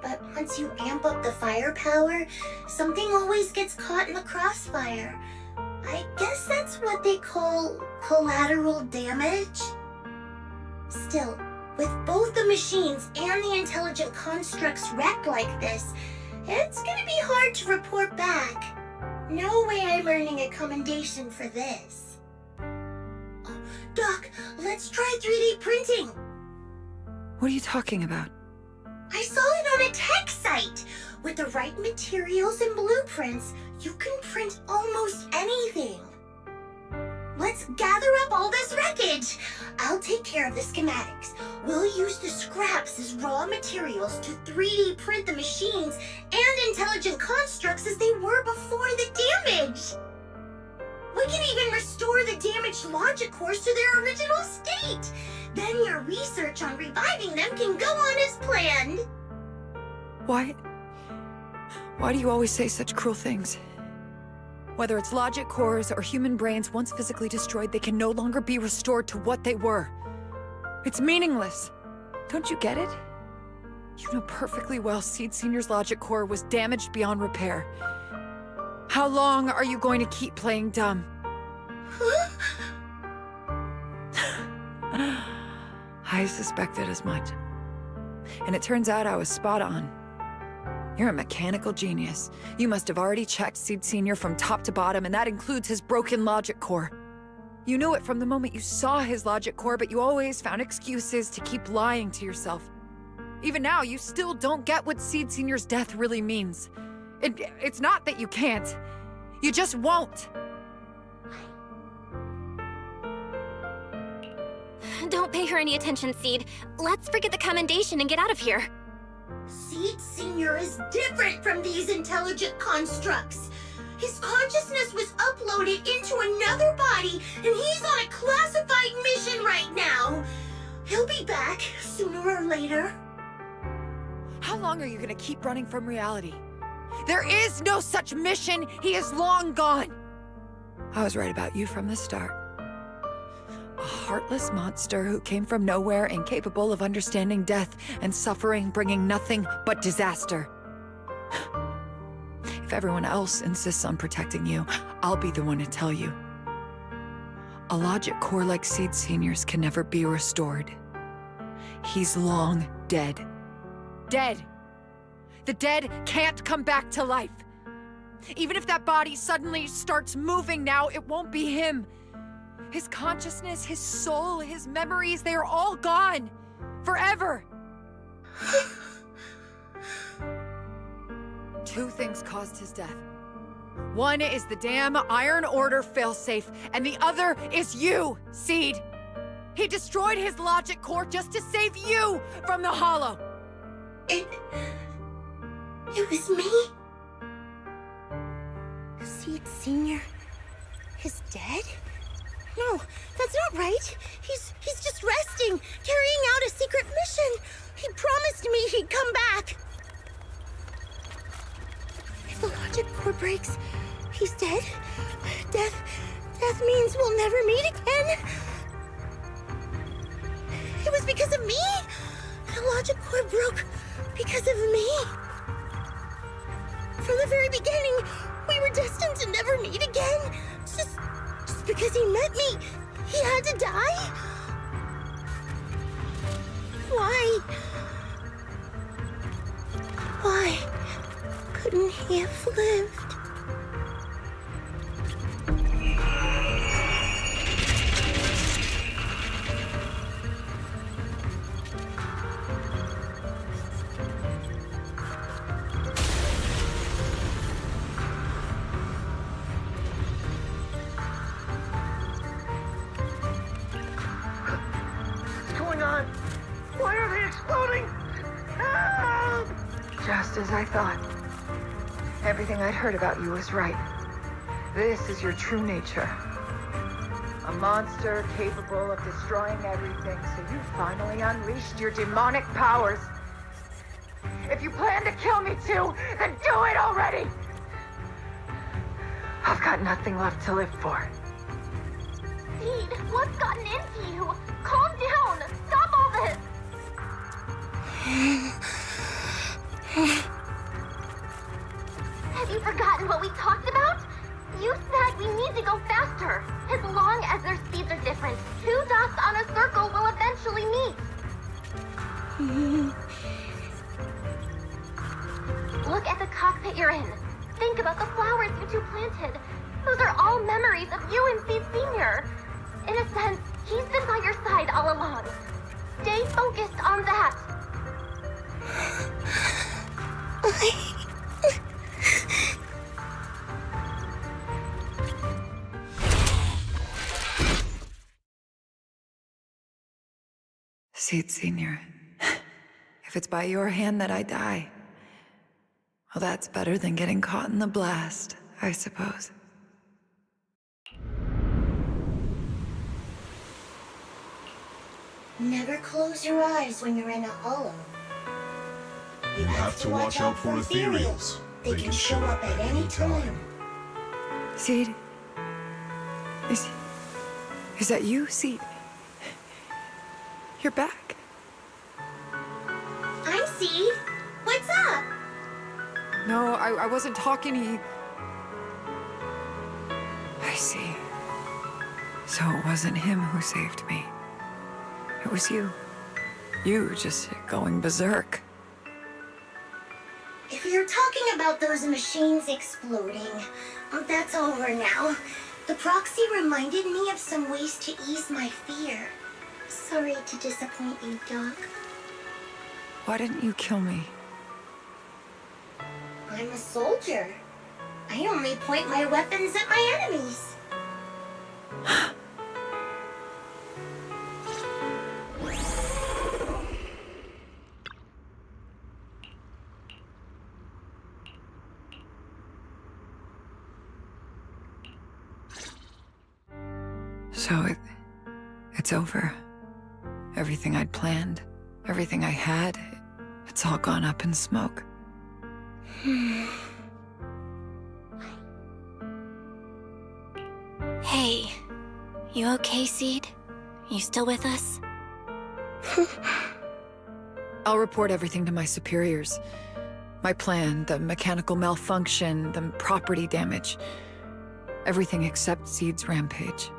Speaker 4: But once you amp up the firepower, something always gets caught in the crossfire. I guess that's what they call collateral damage. Still, with both the machines and the intelligent constructs wrecked like this, it's gonna be hard to report back. No way I'm earning a commendation for this. Oh, Doc, let's try 3D printing.
Speaker 7: What are you talking about?
Speaker 4: I saw it on a tech site. With the right materials and blueprints, you can print almost anything. Let's gather up all this wreckage. I'll take care of the schematics. We'll use the scraps as raw materials to 3D print the machines and intelligent constructs as they were before the damage. We can even restore the damaged logic cores to their original state. Then your research on reviving them can go on as planned.
Speaker 7: Why do you always say such cruel things? Whether it's logic cores or human brains once physically destroyed, they can no longer be restored to what they were. It's meaningless. Don't you get it? You know perfectly well Seed Senior's logic core was damaged beyond repair. How long are you going to keep playing dumb? I suspected as much. And it turns out I was spot on. You're a mechanical genius. You must have already checked Seed Senior from top to bottom, and that includes his broken logic core. You knew it from the moment you saw his logic core, but you always found excuses to keep lying to yourself. Even now, you still don't get what Seed Senior's death really means. It's not that you can't. You just won't.
Speaker 1: Don't pay her any attention, Seed. Let's forget the commendation and get out of here.
Speaker 4: Seed Senior is different from these intelligent constructs. His consciousness was uploaded into another body, and he's on a classified mission right now. He'll be back sooner or later.
Speaker 7: How long are you gonna keep running from reality? There is no such mission. He is long gone. I was right about you from the start. A heartless monster who came from nowhere, incapable of understanding death and suffering, bringing nothing but disaster. If everyone else insists on protecting you, I'll be the one to tell you. A logic core like Seed Senior's can never be restored. He's long dead. Dead! The dead can't come back to life. Even if that body suddenly starts moving now, it won't be him. His consciousness, his soul, his memories, they are all gone. Forever. Two things caused his death. One is the damn Iron Order failsafe, and the other is you, Seed. He destroyed his logic core just to save you from the Hollow.
Speaker 4: It was me? Seed Senior is dead? No, that's not right. He's just resting, carrying out a secret mission. He promised me he'd come back. If the logic core breaks, he's dead. Death means we'll never meet again. It was because of me. The logic core broke because of me. From the very beginning, we were destined to never meet again. Just because he met me, he had to die? Why couldn't he have lived?
Speaker 8: What's going on? Why are they exploding? Help!
Speaker 7: Just as I thought. Everything I'd heard about you was right. This is your true nature. A monster capable of destroying everything, so you finally unleashed your demonic powers. If you plan to kill me too, then do it already! I've got nothing left to live for.
Speaker 4: Seed, what's gotten into you? Calm down! Stop all this! Have you forgotten what we talked about? You said we need to go faster. As long as their speeds are different, 2 dots on a circle will eventually meet. Look at the cockpit you're in. Think about the flowers you two planted. Those are all memories of you and Seed Senior. In a sense, he's been by your side all along. Stay focused on that.
Speaker 7: Seed Senior, if it's by your hand that I die, well, that's better than getting caught in the blast, I suppose.
Speaker 4: Never close your eyes when you're in a hollow. You have to watch out for ethereals. They can show up at any time.
Speaker 7: Seed? Is that you, Seed? You're back.
Speaker 4: I'm Seed. What's up?
Speaker 7: No, I wasn't talking to you. I see. So it wasn't him who saved me. It was you. You just going berserk.
Speaker 4: If you're talking about those machines exploding, that's over now. The proxy reminded me of some ways to ease my fear. Sorry to disappoint you, Doc.
Speaker 7: Why didn't you kill me?
Speaker 4: I'm a soldier. I only point my weapons at my enemies.
Speaker 7: So it's over. Everything I'd planned, everything I had, it's all gone up in smoke.
Speaker 1: Hey, you okay, Seed? You still with us?
Speaker 7: I'll report everything to my superiors. My plan, the mechanical malfunction, the property damage. Everything except Seed's rampage.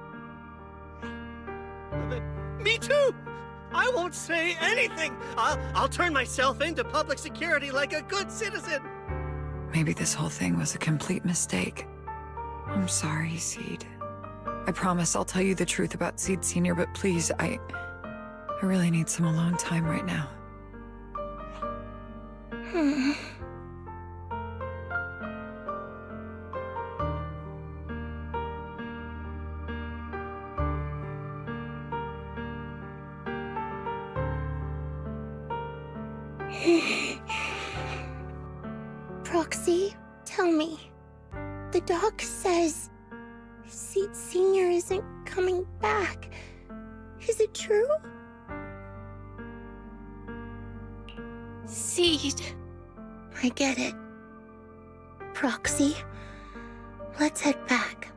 Speaker 8: Me too! I won't say anything! I'll turn myself into public security like a good citizen!
Speaker 7: Maybe this whole thing was a complete mistake. I'm sorry, Seed. I promise I'll tell you the truth about Seed Senior, but please, I really need some alone time right now.
Speaker 4: Proxy, tell me. The doc says Seed Senior isn't coming back. Is it true?
Speaker 1: Seed.
Speaker 4: I get it. Proxy, let's head back.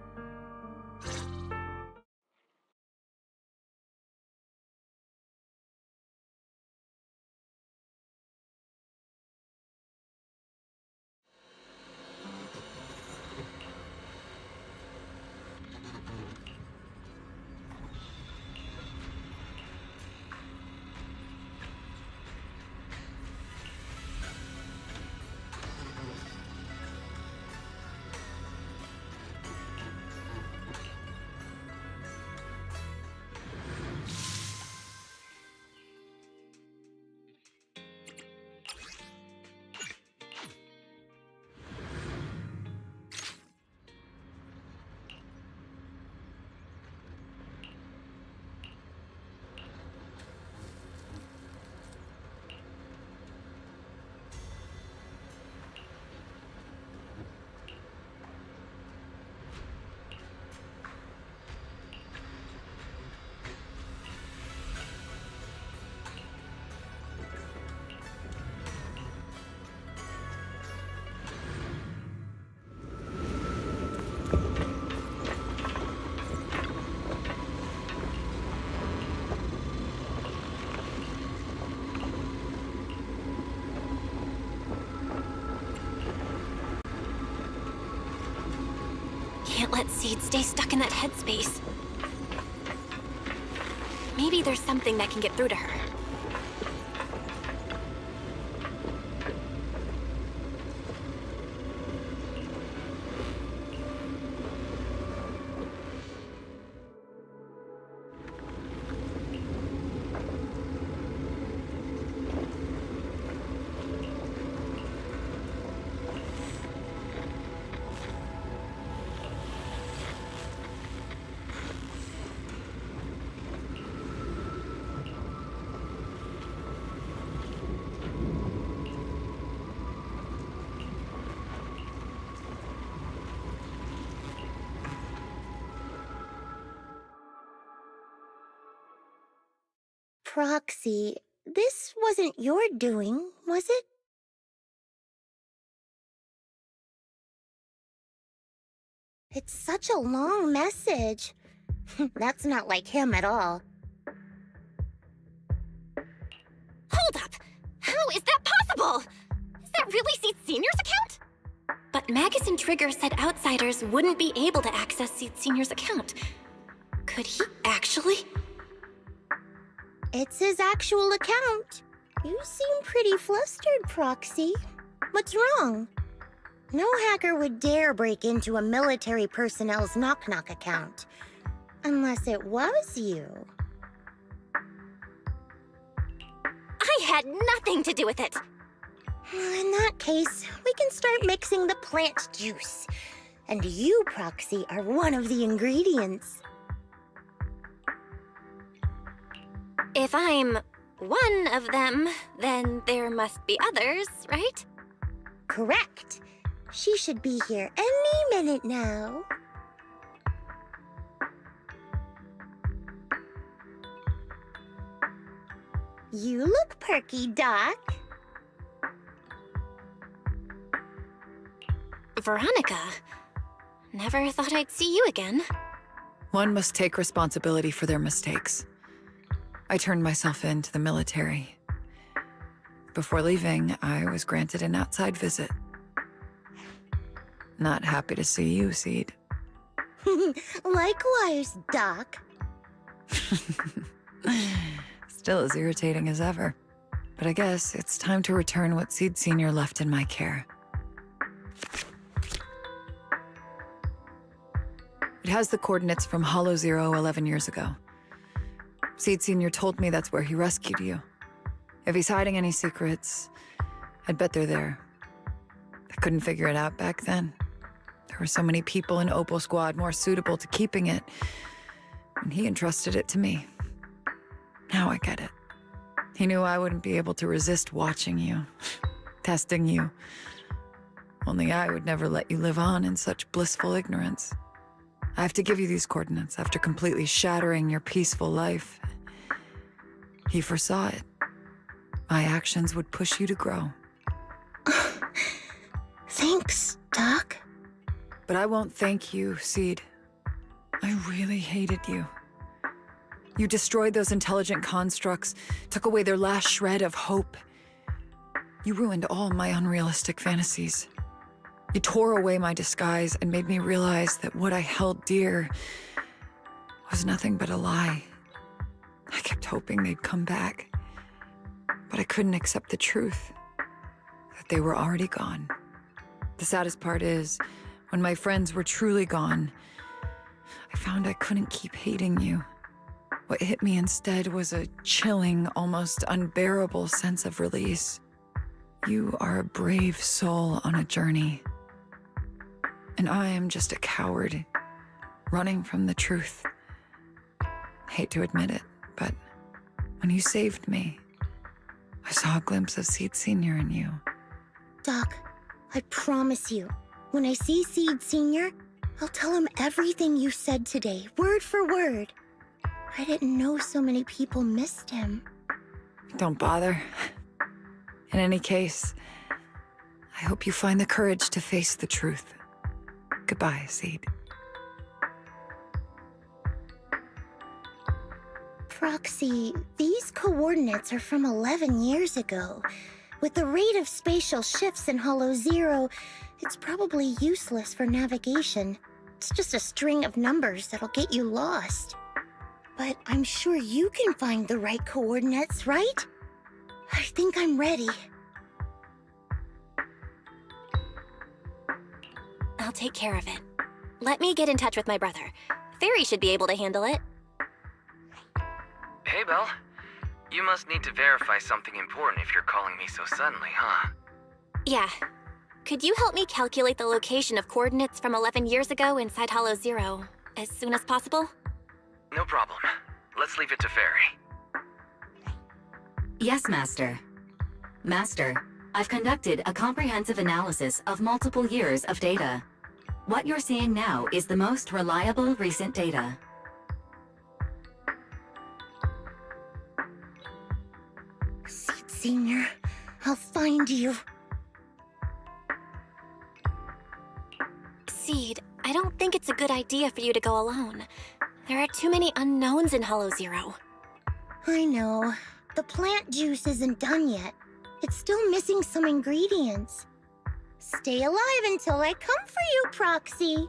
Speaker 1: Can't let Seed stay stuck in that headspace. Maybe there's something that can get through to her.
Speaker 4: Proxy, this wasn't your doing, was it? It's such a long message. That's not like him at all.
Speaker 1: Hold up! How is that possible? Is that really Seed Senior's account? But Magus and Trigger said outsiders wouldn't be able to access Seed Senior's account. Could he actually?
Speaker 4: It's his actual account. You seem pretty flustered, Proxy. What's wrong? No hacker would dare break into a military personnel's knock-knock account. Unless it was you.
Speaker 1: I had nothing to do with it.
Speaker 4: In that case, we can start mixing the plant juice. And you, Proxy, are one of the ingredients.
Speaker 1: If I'm one of them, then there must be others, right?
Speaker 4: Correct. She should be here any minute now. You look perky, Doc.
Speaker 1: Veronica, never thought I'd see you again.
Speaker 7: One must take responsibility for their mistakes. I turned myself in to the military. Before leaving, I was granted an outside visit. Not happy to see you, Seed.
Speaker 4: Likewise, Doc.
Speaker 7: Still as irritating as ever. But I guess it's time to return what Seed Senior left in my care. It has the coordinates from Hollow Zero 11 years ago. Seed Senior told me that's where he rescued you. If he's hiding any secrets, I'd bet they're there. I couldn't figure it out back then. There were so many people in Opal Squad more suitable to keeping it, and he entrusted it to me. Now I get it. He knew I wouldn't be able to resist watching you, testing you. Only I would never let you live on in such blissful ignorance. I have to give you these coordinates after completely shattering your peaceful life. He foresaw it. My actions would push you to grow.
Speaker 4: Thanks, Doc.
Speaker 7: But I won't thank you, Seed. I really hated you. You destroyed those intelligent constructs, took away their last shred of hope. You ruined all my unrealistic fantasies. You tore away my disguise and made me realize that what I held dear was nothing but a lie. I kept hoping they'd come back, but I couldn't accept the truth, that they were already gone. The saddest part is, when my friends were truly gone, I found I couldn't keep hating you. What hit me instead was a chilling, almost unbearable sense of release. You are a brave soul on a journey. And I am just a coward, running from the truth. I hate to admit it, but when you saved me, I saw a glimpse of Seed Senior in you.
Speaker 4: Doc, I promise you, when I see Seed Senior, I'll tell him everything you said today, word for word. I didn't know so many people missed him.
Speaker 7: Don't bother. In any case, I hope you find the courage to face the truth. Goodbye, Seed.
Speaker 4: Proxy, these coordinates are from 11 years ago. With the rate of spatial shifts in Hollow Zero, it's probably useless for navigation. It's just a string of numbers that'll get you lost. But I'm sure you can find the right coordinates, right? I think I'm ready.
Speaker 1: I'll take care of it. Let me get in touch with my brother. Fairy should be able to handle it.
Speaker 9: Hey, Belle. You must need to verify something important if you're calling me so suddenly, huh?
Speaker 1: Yeah. Could you help me calculate the location of coordinates from 11 years ago inside Hollow Zero as soon as possible?
Speaker 9: No problem. Let's leave it to Fairy.
Speaker 11: Yes, Master. Master, I've conducted a comprehensive analysis of multiple years of data. What you're seeing now is the most reliable recent data.
Speaker 4: Seed Senior, I'll find you.
Speaker 1: Seed, I don't think it's a good idea for you to go alone. There are too many unknowns in Hollow Zero.
Speaker 4: I know. The plant juice isn't done yet. It's still missing some ingredients. Stay alive until I come for you, Proxy.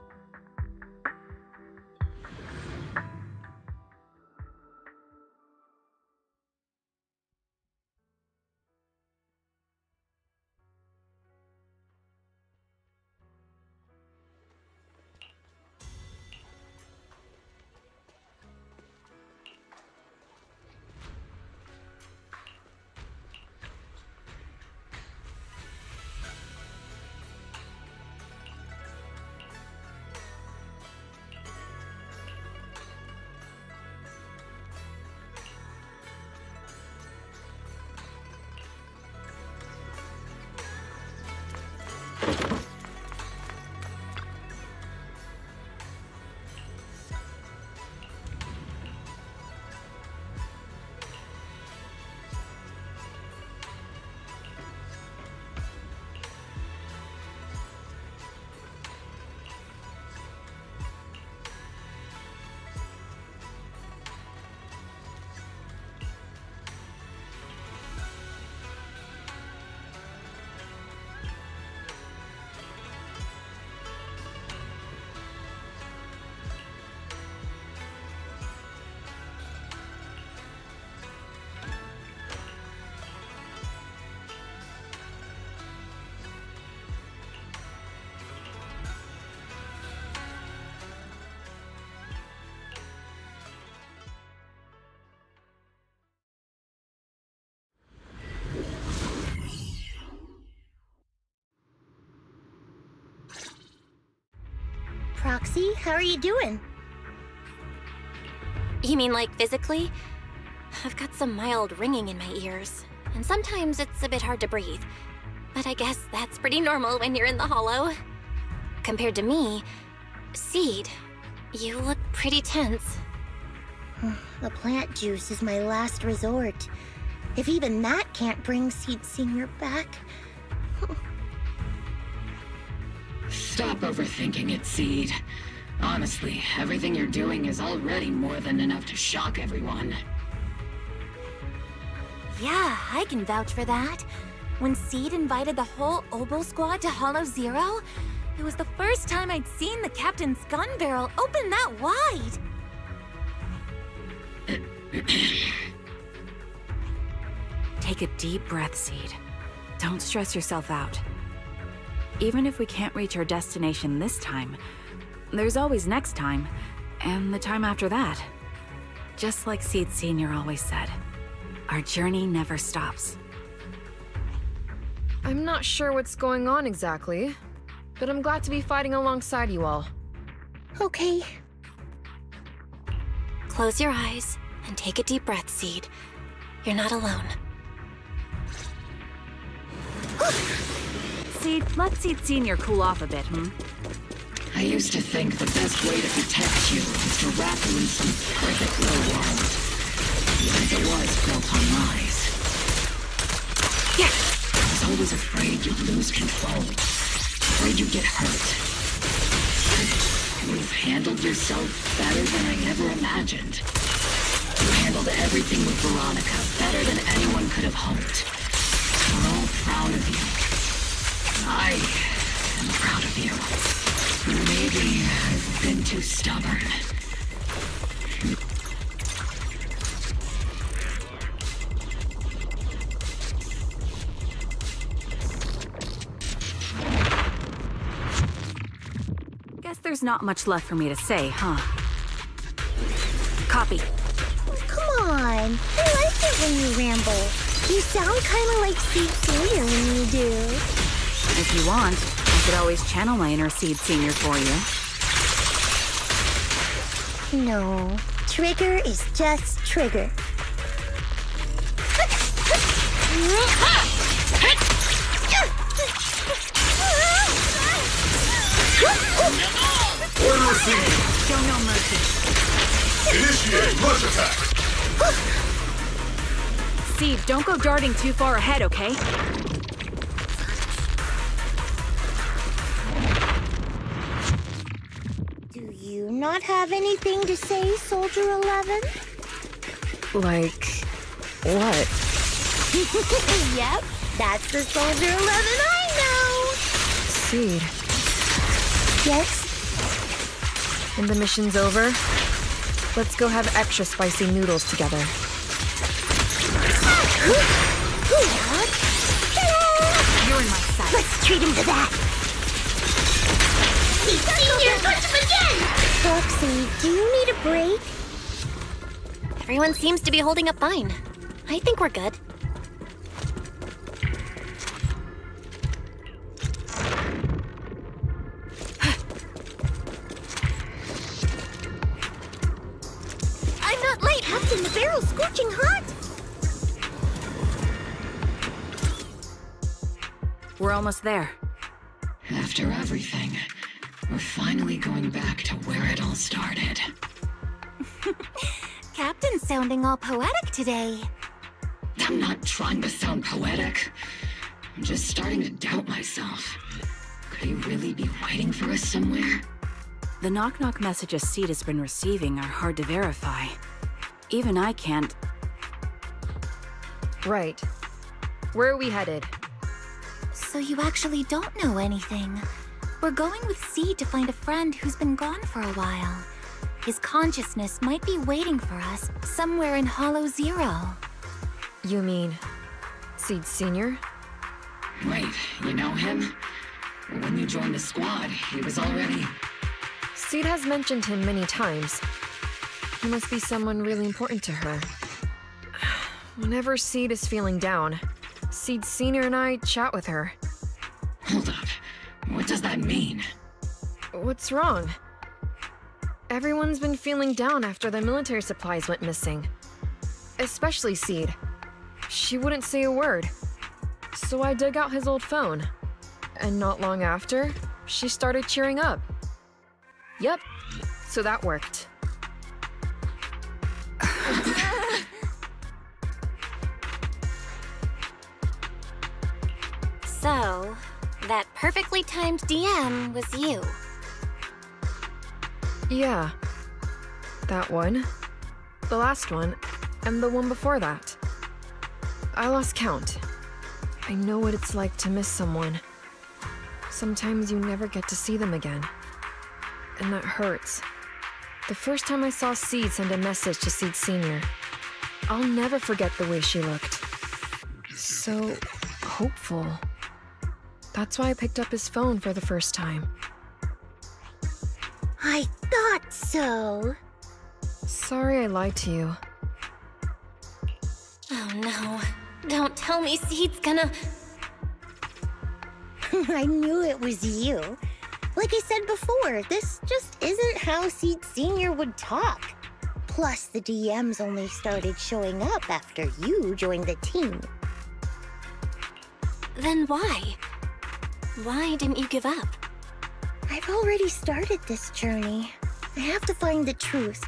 Speaker 4: Proxy, how are you doing?
Speaker 1: You mean like physically? I've got some mild ringing in my ears, and sometimes it's a bit hard to breathe. But I guess that's pretty normal when you're in the hollow. Compared to me, Seed, you look pretty tense.
Speaker 4: The plant juice is my last resort. If even that can't bring Seed Senior back.
Speaker 2: Stop overthinking it, Seed. Honestly, everything you're doing is already more than enough to shock everyone.
Speaker 1: Yeah, I can vouch for that. When Seed invited the whole Obel squad to Hollow Zero, it was the first time I'd seen the captain's gun barrel open that wide.
Speaker 3: Take a deep breath, Seed. Don't stress yourself out. Even if we can't reach our destination this time, there's always next time, and the time after that. Just like Seed Senior always said, our journey never stops.
Speaker 5: I'm not sure what's going on exactly, but I'm glad to be fighting alongside you all.
Speaker 4: Okay.
Speaker 1: Close your eyes and take a deep breath, Seed. You're not alone.
Speaker 3: Seed, let Seed Senior cool off a bit,
Speaker 2: I used to think the best way to protect you was to wrap you in some perfect little world. Even if it was built on lies.
Speaker 1: Yeah.
Speaker 2: I was always afraid you'd lose control. Afraid you'd get hurt. You've handled yourself better than I ever imagined. You handled everything with Veronica better than anyone could have hoped. We're all proud of you. I am proud of you. Maybe I've been too stubborn.
Speaker 3: Guess there's not much left for me to say, huh? Copy.
Speaker 4: Come on. I like it when you ramble. You sound kind of like Seed Senior when you do.
Speaker 3: If you want, I could always channel my inner Seed Senior for you.
Speaker 4: No. Trigger is just Trigger.
Speaker 10: Order received!
Speaker 3: Show no mercy.
Speaker 10: Initiate rush attack!
Speaker 3: Seed, don't go darting too far ahead, okay?
Speaker 4: Do you not have anything to say, Soldier 11?
Speaker 5: Like, what?
Speaker 4: Yep, that's the Soldier 11 I know!
Speaker 5: Seed,
Speaker 4: Yes?
Speaker 5: when the mission's over, let's go have extra spicy noodles together.
Speaker 3: You're in my sight.
Speaker 4: Let's treat him to that! Seed Senior, punch him again! Foxy, do you need a break?
Speaker 1: Everyone seems to be holding up fine. I think we're good.
Speaker 4: I'm not late! Captain, the barrel's scorching hot!
Speaker 3: We're almost there.
Speaker 2: After everything, we're finally going back to where it all started.
Speaker 1: Captain's sounding all poetic today.
Speaker 2: I'm not trying to sound poetic. I'm just starting to doubt myself. Could he really be waiting for us somewhere?
Speaker 3: The knock-knock messages Seed has been receiving are hard to verify. Even I can't.
Speaker 5: Right. Where are we headed?
Speaker 1: So you actually don't know anything. We're going with Seed to find a friend who's been gone for a while. His consciousness might be waiting for us somewhere in Hollow Zero.
Speaker 5: You mean Seed Senior?
Speaker 2: Wait, you know him? When you joined the squad, he was already...
Speaker 5: Seed has mentioned him many times. He must be someone really important to her. Whenever Seed is feeling down, Seed Senior and I chat with her.
Speaker 2: Hold up. What does that mean?
Speaker 5: What's wrong? Everyone's been feeling down after the military supplies went missing. especially Seed. She wouldn't say a word. So I dug out his old phone. And not long after, she started cheering up. Yep, so that worked.
Speaker 1: So, that perfectly timed DM was you.
Speaker 5: Yeah. That one, the last one, and the one before that. I lost count. I know what it's like to miss someone. Sometimes you never get to see them again. And that hurts. The first time I saw Seed send a message to Seed Sr., I'll never forget the way she looked. So hopeful. That's why I picked up his phone for the first time.
Speaker 4: I thought so.
Speaker 5: Sorry I lied to you.
Speaker 1: Oh no. Don't tell me Seed's gonna...
Speaker 4: I knew it was you. Like I said before, this just isn't how Seed Sr. would talk. Plus, the DMs only started showing up after you joined the team.
Speaker 1: Then why? Why didn't you give up?
Speaker 4: I've already started this journey. I have to find the truth.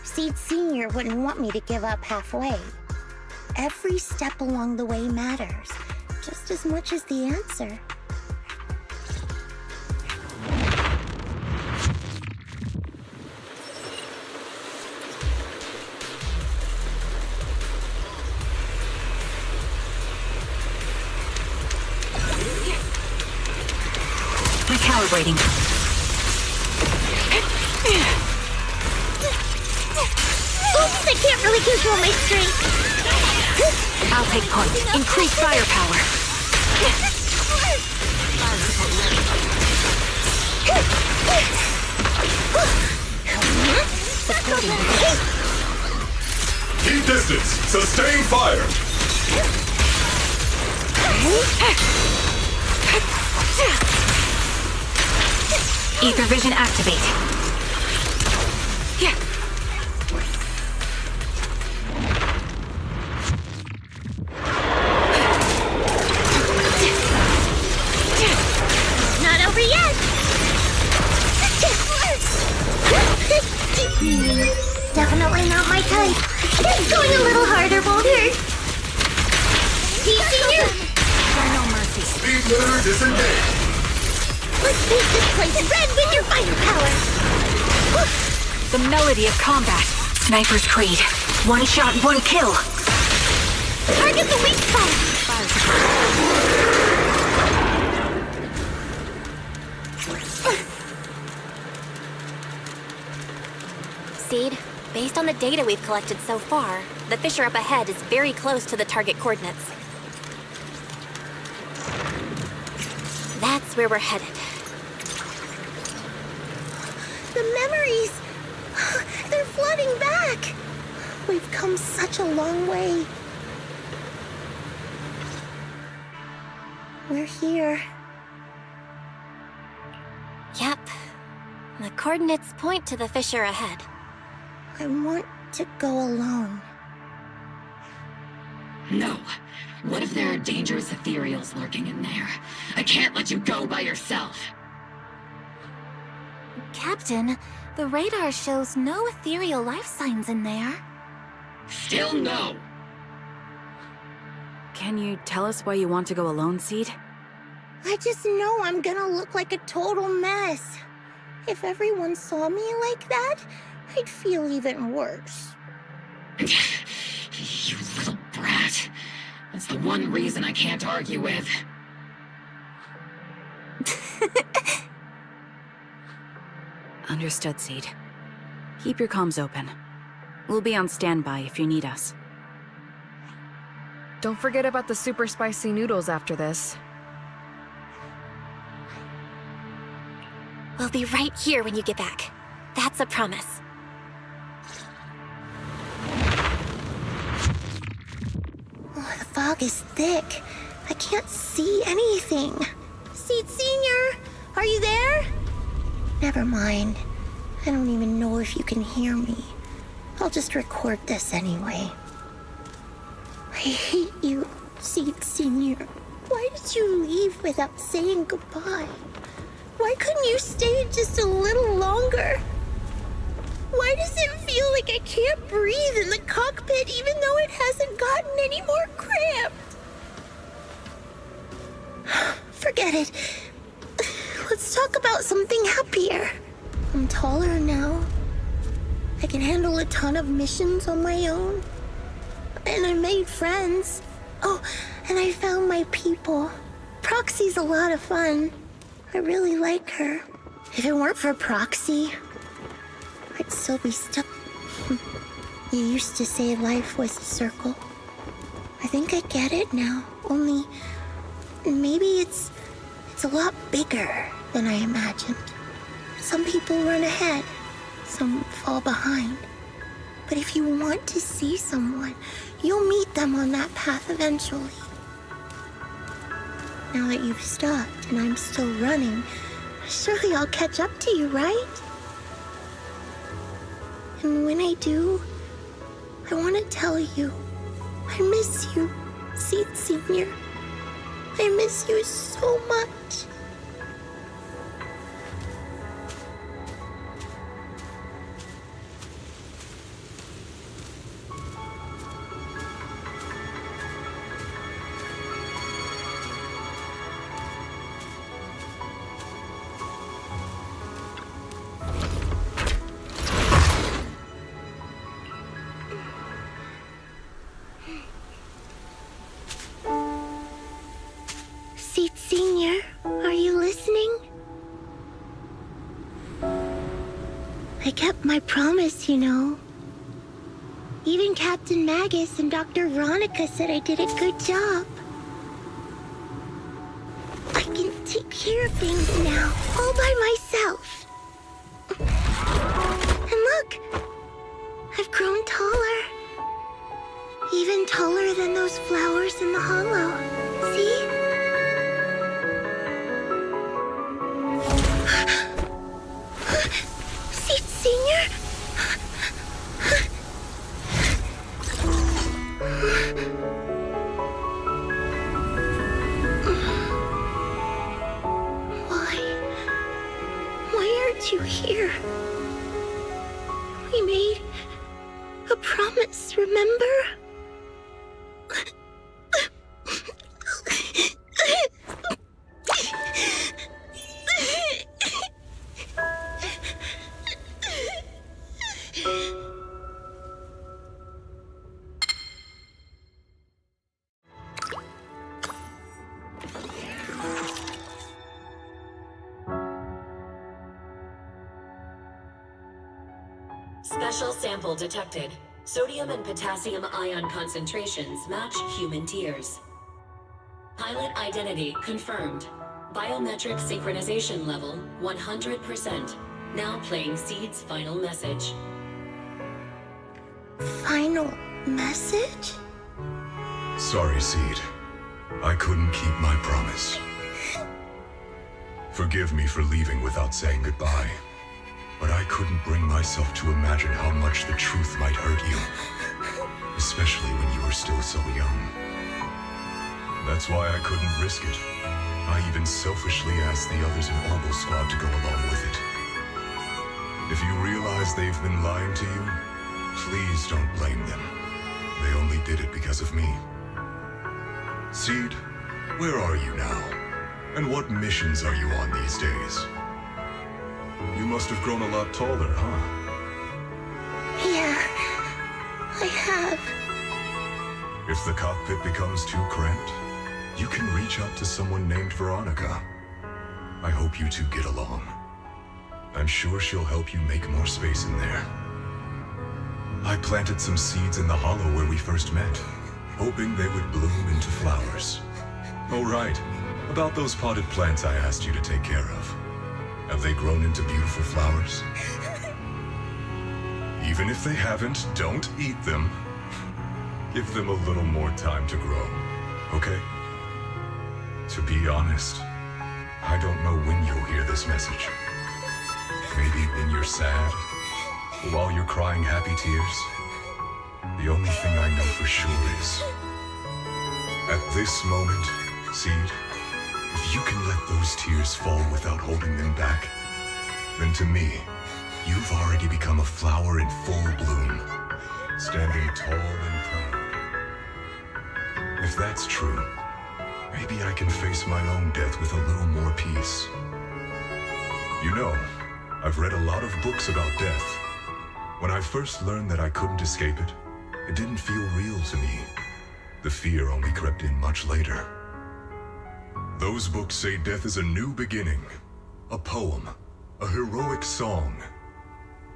Speaker 4: Seed Sr. wouldn't want me to give up halfway. Every step along the way matters, just as much as the answer.
Speaker 11: Recalibrating.
Speaker 4: Oops, I can't really control my strength.
Speaker 11: I'll take point. Increase firepower.
Speaker 10: Keep distance. Sustain fire.
Speaker 11: Ether vision activate.
Speaker 4: Not over yet. Definitely not my type. Going a little harder won't hurt. Seed Sr.
Speaker 11: No mercy.
Speaker 10: Speed loader disengaged.
Speaker 4: Let's paint this place red with your firepower.
Speaker 11: The melody of combat. Sniper's Creed. One shot, one kill.
Speaker 4: Target the weak spot.
Speaker 1: Seed, based on the data we've collected so far, the fissure up ahead is very close to the target coordinates. That's where we're headed.
Speaker 4: The memories! They're flooding back! We've come such a long way. We're here.
Speaker 1: Yep. The coordinates point to the fissure ahead.
Speaker 4: I want to go alone.
Speaker 2: No. What if there are dangerous ethereals lurking in there? I can't let you go by yourself.
Speaker 1: Captain, the radar shows no ethereal life signs in there.
Speaker 2: Still no.
Speaker 3: Can you tell us why you want to go alone, Seed?
Speaker 4: I just know I'm gonna look like a total mess. If everyone saw me like that, I'd feel even worse.
Speaker 2: You little brat. That's the one reason I can't argue with.
Speaker 3: Understood, Seed. Keep your comms open. We'll be on standby if you need us.
Speaker 5: Don't forget about the super spicy noodles after this.
Speaker 1: We'll be right here when you get back. That's a promise.
Speaker 4: Oh, the fog is thick. I can't see anything. Seed Sr., are you there? Never mind. I don't even know if you can hear me. I'll just record this anyway. hate you, Seed Senior. Why did you leave without saying goodbye? Why couldn't you stay just a little longer? Why does it feel like I can't breathe in the cockpit even though it hasn't gotten any more cramped? Forget it. Let's talk about something happier. I'm taller now. I can handle a ton of missions on my own. And I made friends. Oh, and I found my people. Proxy's a lot of fun. I really like her. If it weren't for Proxy, I'd still be stuck. You used to say life was a circle. I think I get it now. Only, maybe it's a lot bigger than I imagined. Some people run ahead, some fall behind. But if you want to see someone, you'll meet them on that path eventually. Now that you've stopped and I'm still running, surely I'll catch up to you, right? And when I do, I want to tell you, I miss you, Seed Senior. I miss you so much. Seed Senior, are you listening? I kept my promise, you know. Even Captain Magus and Dr. Veronica said I did a good job. I can take care of things now, all by myself. And look, I've grown taller. Even taller than those flowers in the hollow. See? Seed Senior? Why aren't you here? We made a promise, remember?
Speaker 11: Special sample detected. Sodium and potassium ion concentrations match human tears. Pilot identity confirmed. Biometric synchronization level 100%. Now playing Seed's final message.
Speaker 4: Final message?
Speaker 10: Sorry, Seed. I couldn't keep my promise. Forgive me for leaving without saying goodbye. But I couldn't bring myself to imagine how much the truth might hurt you. Especially when you were still so young. That's why I couldn't risk it. I even selfishly asked the others in Orbital Squad to go along with it. If you realize they've been lying to you, please don't blame them. They only did it because of me. Seed, where are you now? And what missions are you on these days? You must have grown a lot taller, huh?
Speaker 4: Yeah, I have.
Speaker 10: If the cockpit becomes too cramped, you can reach out to someone named Veronica. I hope you two get along. I'm sure she'll help you make more space in there. I planted some seeds in the hollow where we first met, hoping they would bloom into flowers. Oh, right. About those potted plants I asked you to take care of. Have they grown into beautiful flowers? Even if they haven't, don't eat them. Give them a little more time to grow, okay? To be honest, I don't know when you'll hear this message. Maybe when you're sad, or while you're crying happy tears. The only thing I know for sure is At this moment, Seed, if you can let those tears fall without holding them back, then to me, you've already become a flower in full bloom, standing tall and proud. If that's true, maybe I can face my own death with a little more peace. You know, I've read a lot of books about death. When I first learned that I couldn't escape it, it didn't feel real to me. The fear only crept in much later. Those books say death is a new beginning, a poem, a heroic song,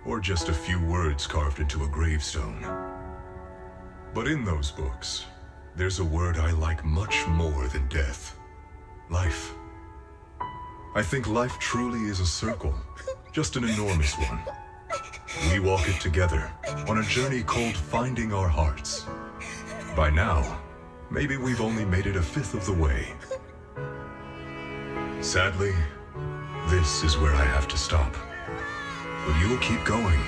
Speaker 10: or just a few words carved into a gravestone. But in those books, there's a word I like much more than death. Life. I think life truly is a circle, just an enormous one. We walk it together on a journey called finding our hearts. By now, maybe we've only made it a fifth of the way. Sadly, this is where I have to stop. But you'll keep going,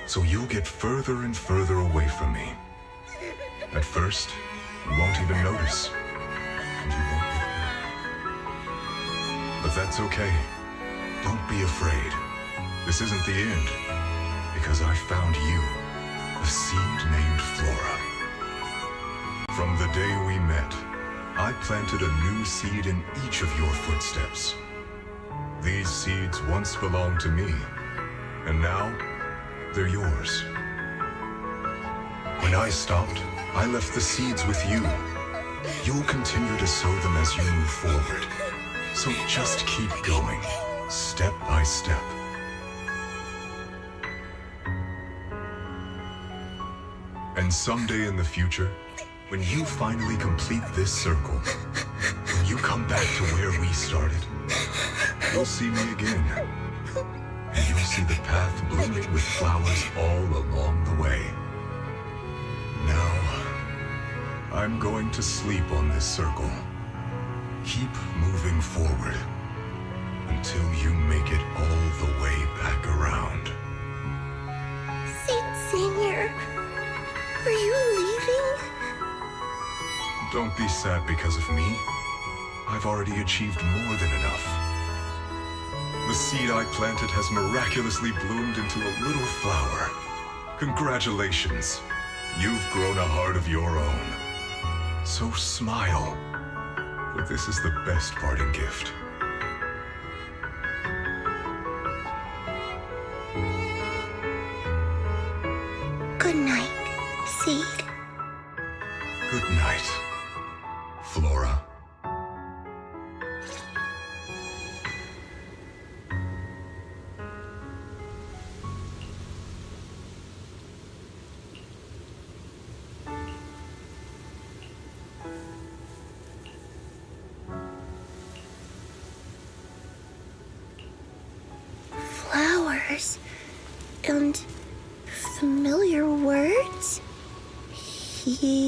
Speaker 10: so you'll get further and further away from me. At first, you won't even notice, and you won't look back. But that's okay. Don't be afraid. This isn't the end, because I found you, a seed named Flora. From the day we met, I planted a new seed in each of your footsteps. These seeds once belonged to me, and now they're yours. When I stopped, I left the seeds with you. You'll continue to sow them as you move forward. So just keep going, step by step. And someday in the future, when you finally complete this circle, when you come back to where we started, you'll see me again. And you'll see the path blooming with flowers all along the way. Now, I'm going to sleep on this circle. Keep moving forward until you make it all the way back around.
Speaker 4: Saint Senior, are you leaving?
Speaker 10: Don't be sad because of me. I've already achieved more than enough. The seed I planted has miraculously bloomed into a little flower. Congratulations. You've grown a heart of your own. So smile, for this is the best parting gift.
Speaker 4: Good night, Seed.
Speaker 10: Good night, Flora.
Speaker 4: Flowers and familiar words? Helios.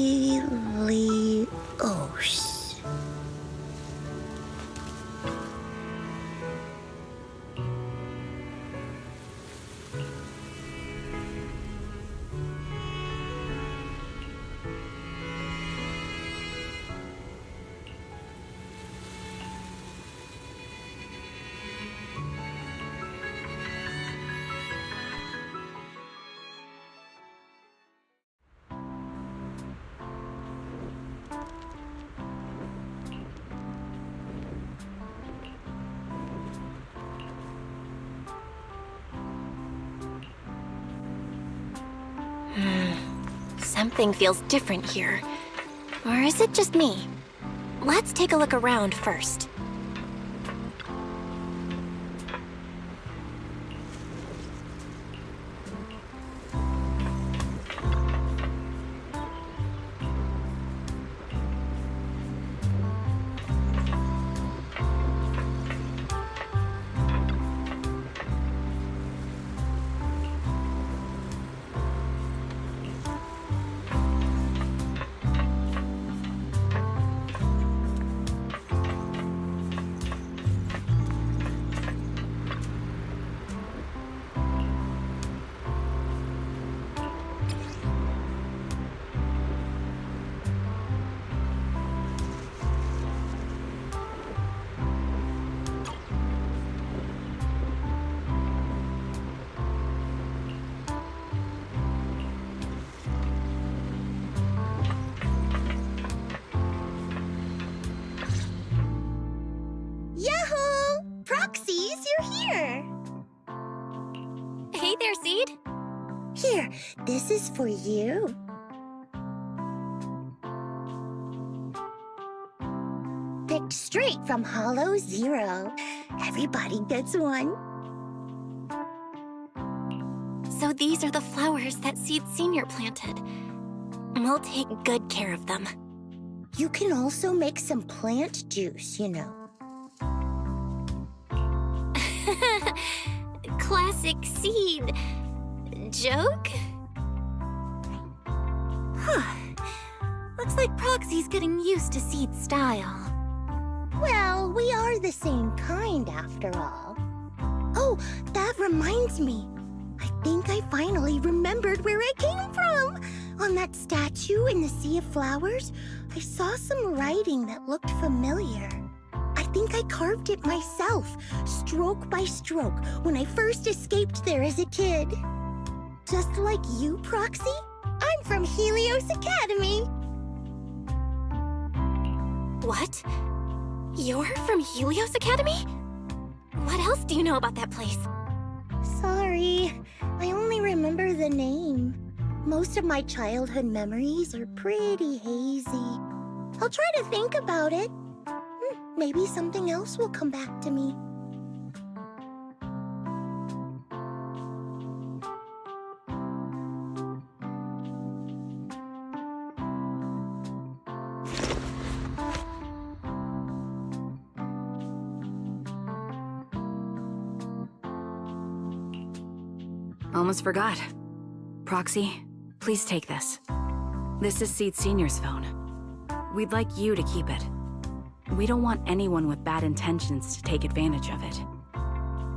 Speaker 1: Something feels different here. Or is it just me? Let's take a look around first.
Speaker 4: here.
Speaker 1: Hey there, Seed.
Speaker 4: Here, this is for you. Picked straight from Hollow Zero. Everybody gets one.
Speaker 1: So these are the flowers that Seed Senior planted. We'll take good care of them.
Speaker 4: You can also make some plant juice, you know.
Speaker 1: Classic Seed. Joke? Looks like Proxy's getting used to Seed's style.
Speaker 4: Well, we are the same kind after all. Oh, that reminds me. I think I finally remembered where I came from. On that statue in the Sea of Flowers, I saw some writing that looked familiar. I think I carved it myself, stroke by stroke, when I first escaped there as a kid. Just like you, Proxy, I'm from Helios Academy.
Speaker 1: What? You're from Helios Academy? What else do you know about that place?
Speaker 4: Sorry, I only remember the name. Most of my childhood memories are pretty hazy. I'll try to think about it. Maybe something else will come back to me.
Speaker 3: Almost forgot. Proxy, please take this. This is Seed Senior's phone. We'd like you to keep it. We don't want anyone with bad intentions to take advantage of it.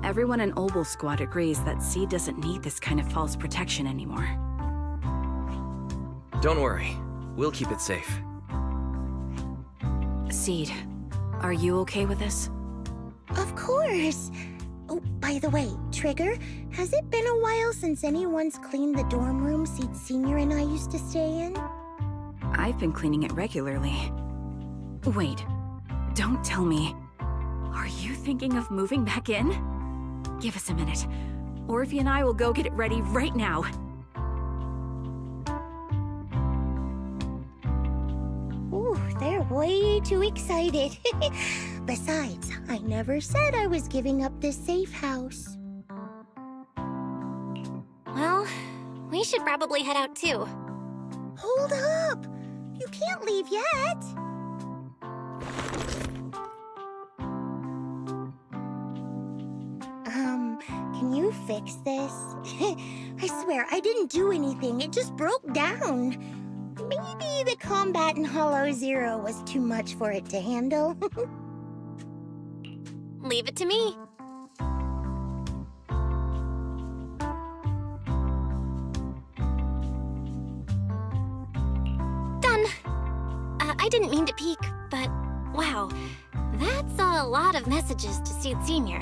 Speaker 3: Everyone in Obel Squad agrees that Seed doesn't need this kind of false protection anymore.
Speaker 9: Don't worry. We'll keep it safe.
Speaker 3: Seed, are you okay with this?
Speaker 4: Of course. Oh, by the way, Trigger, has it been a while since anyone's cleaned the dorm room Seed Senior and I used to stay in?
Speaker 3: I've been cleaning it regularly. Wait, don't tell me. Are you thinking of moving back in? Give us a minute. Orphe and I will go get it ready right now.
Speaker 4: Ooh, they're way too excited. Besides, I never said I was giving up this safe house.
Speaker 1: Well, we should probably head out too.
Speaker 4: Hold up! You can't leave yet! Can you fix this? I swear, I didn't do anything. It just broke down. Maybe the combat in Hollow Zero was too much for it to handle.
Speaker 1: Leave it to me. Done. I didn't mean to peek, but wow, that's a lot of messages to Seed Senior.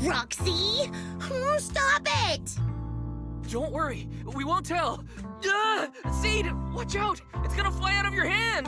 Speaker 4: Roxy! Oh, stop it!
Speaker 9: Don't worry. We won't tell. Seed, watch out! It's gonna fly out of your hand!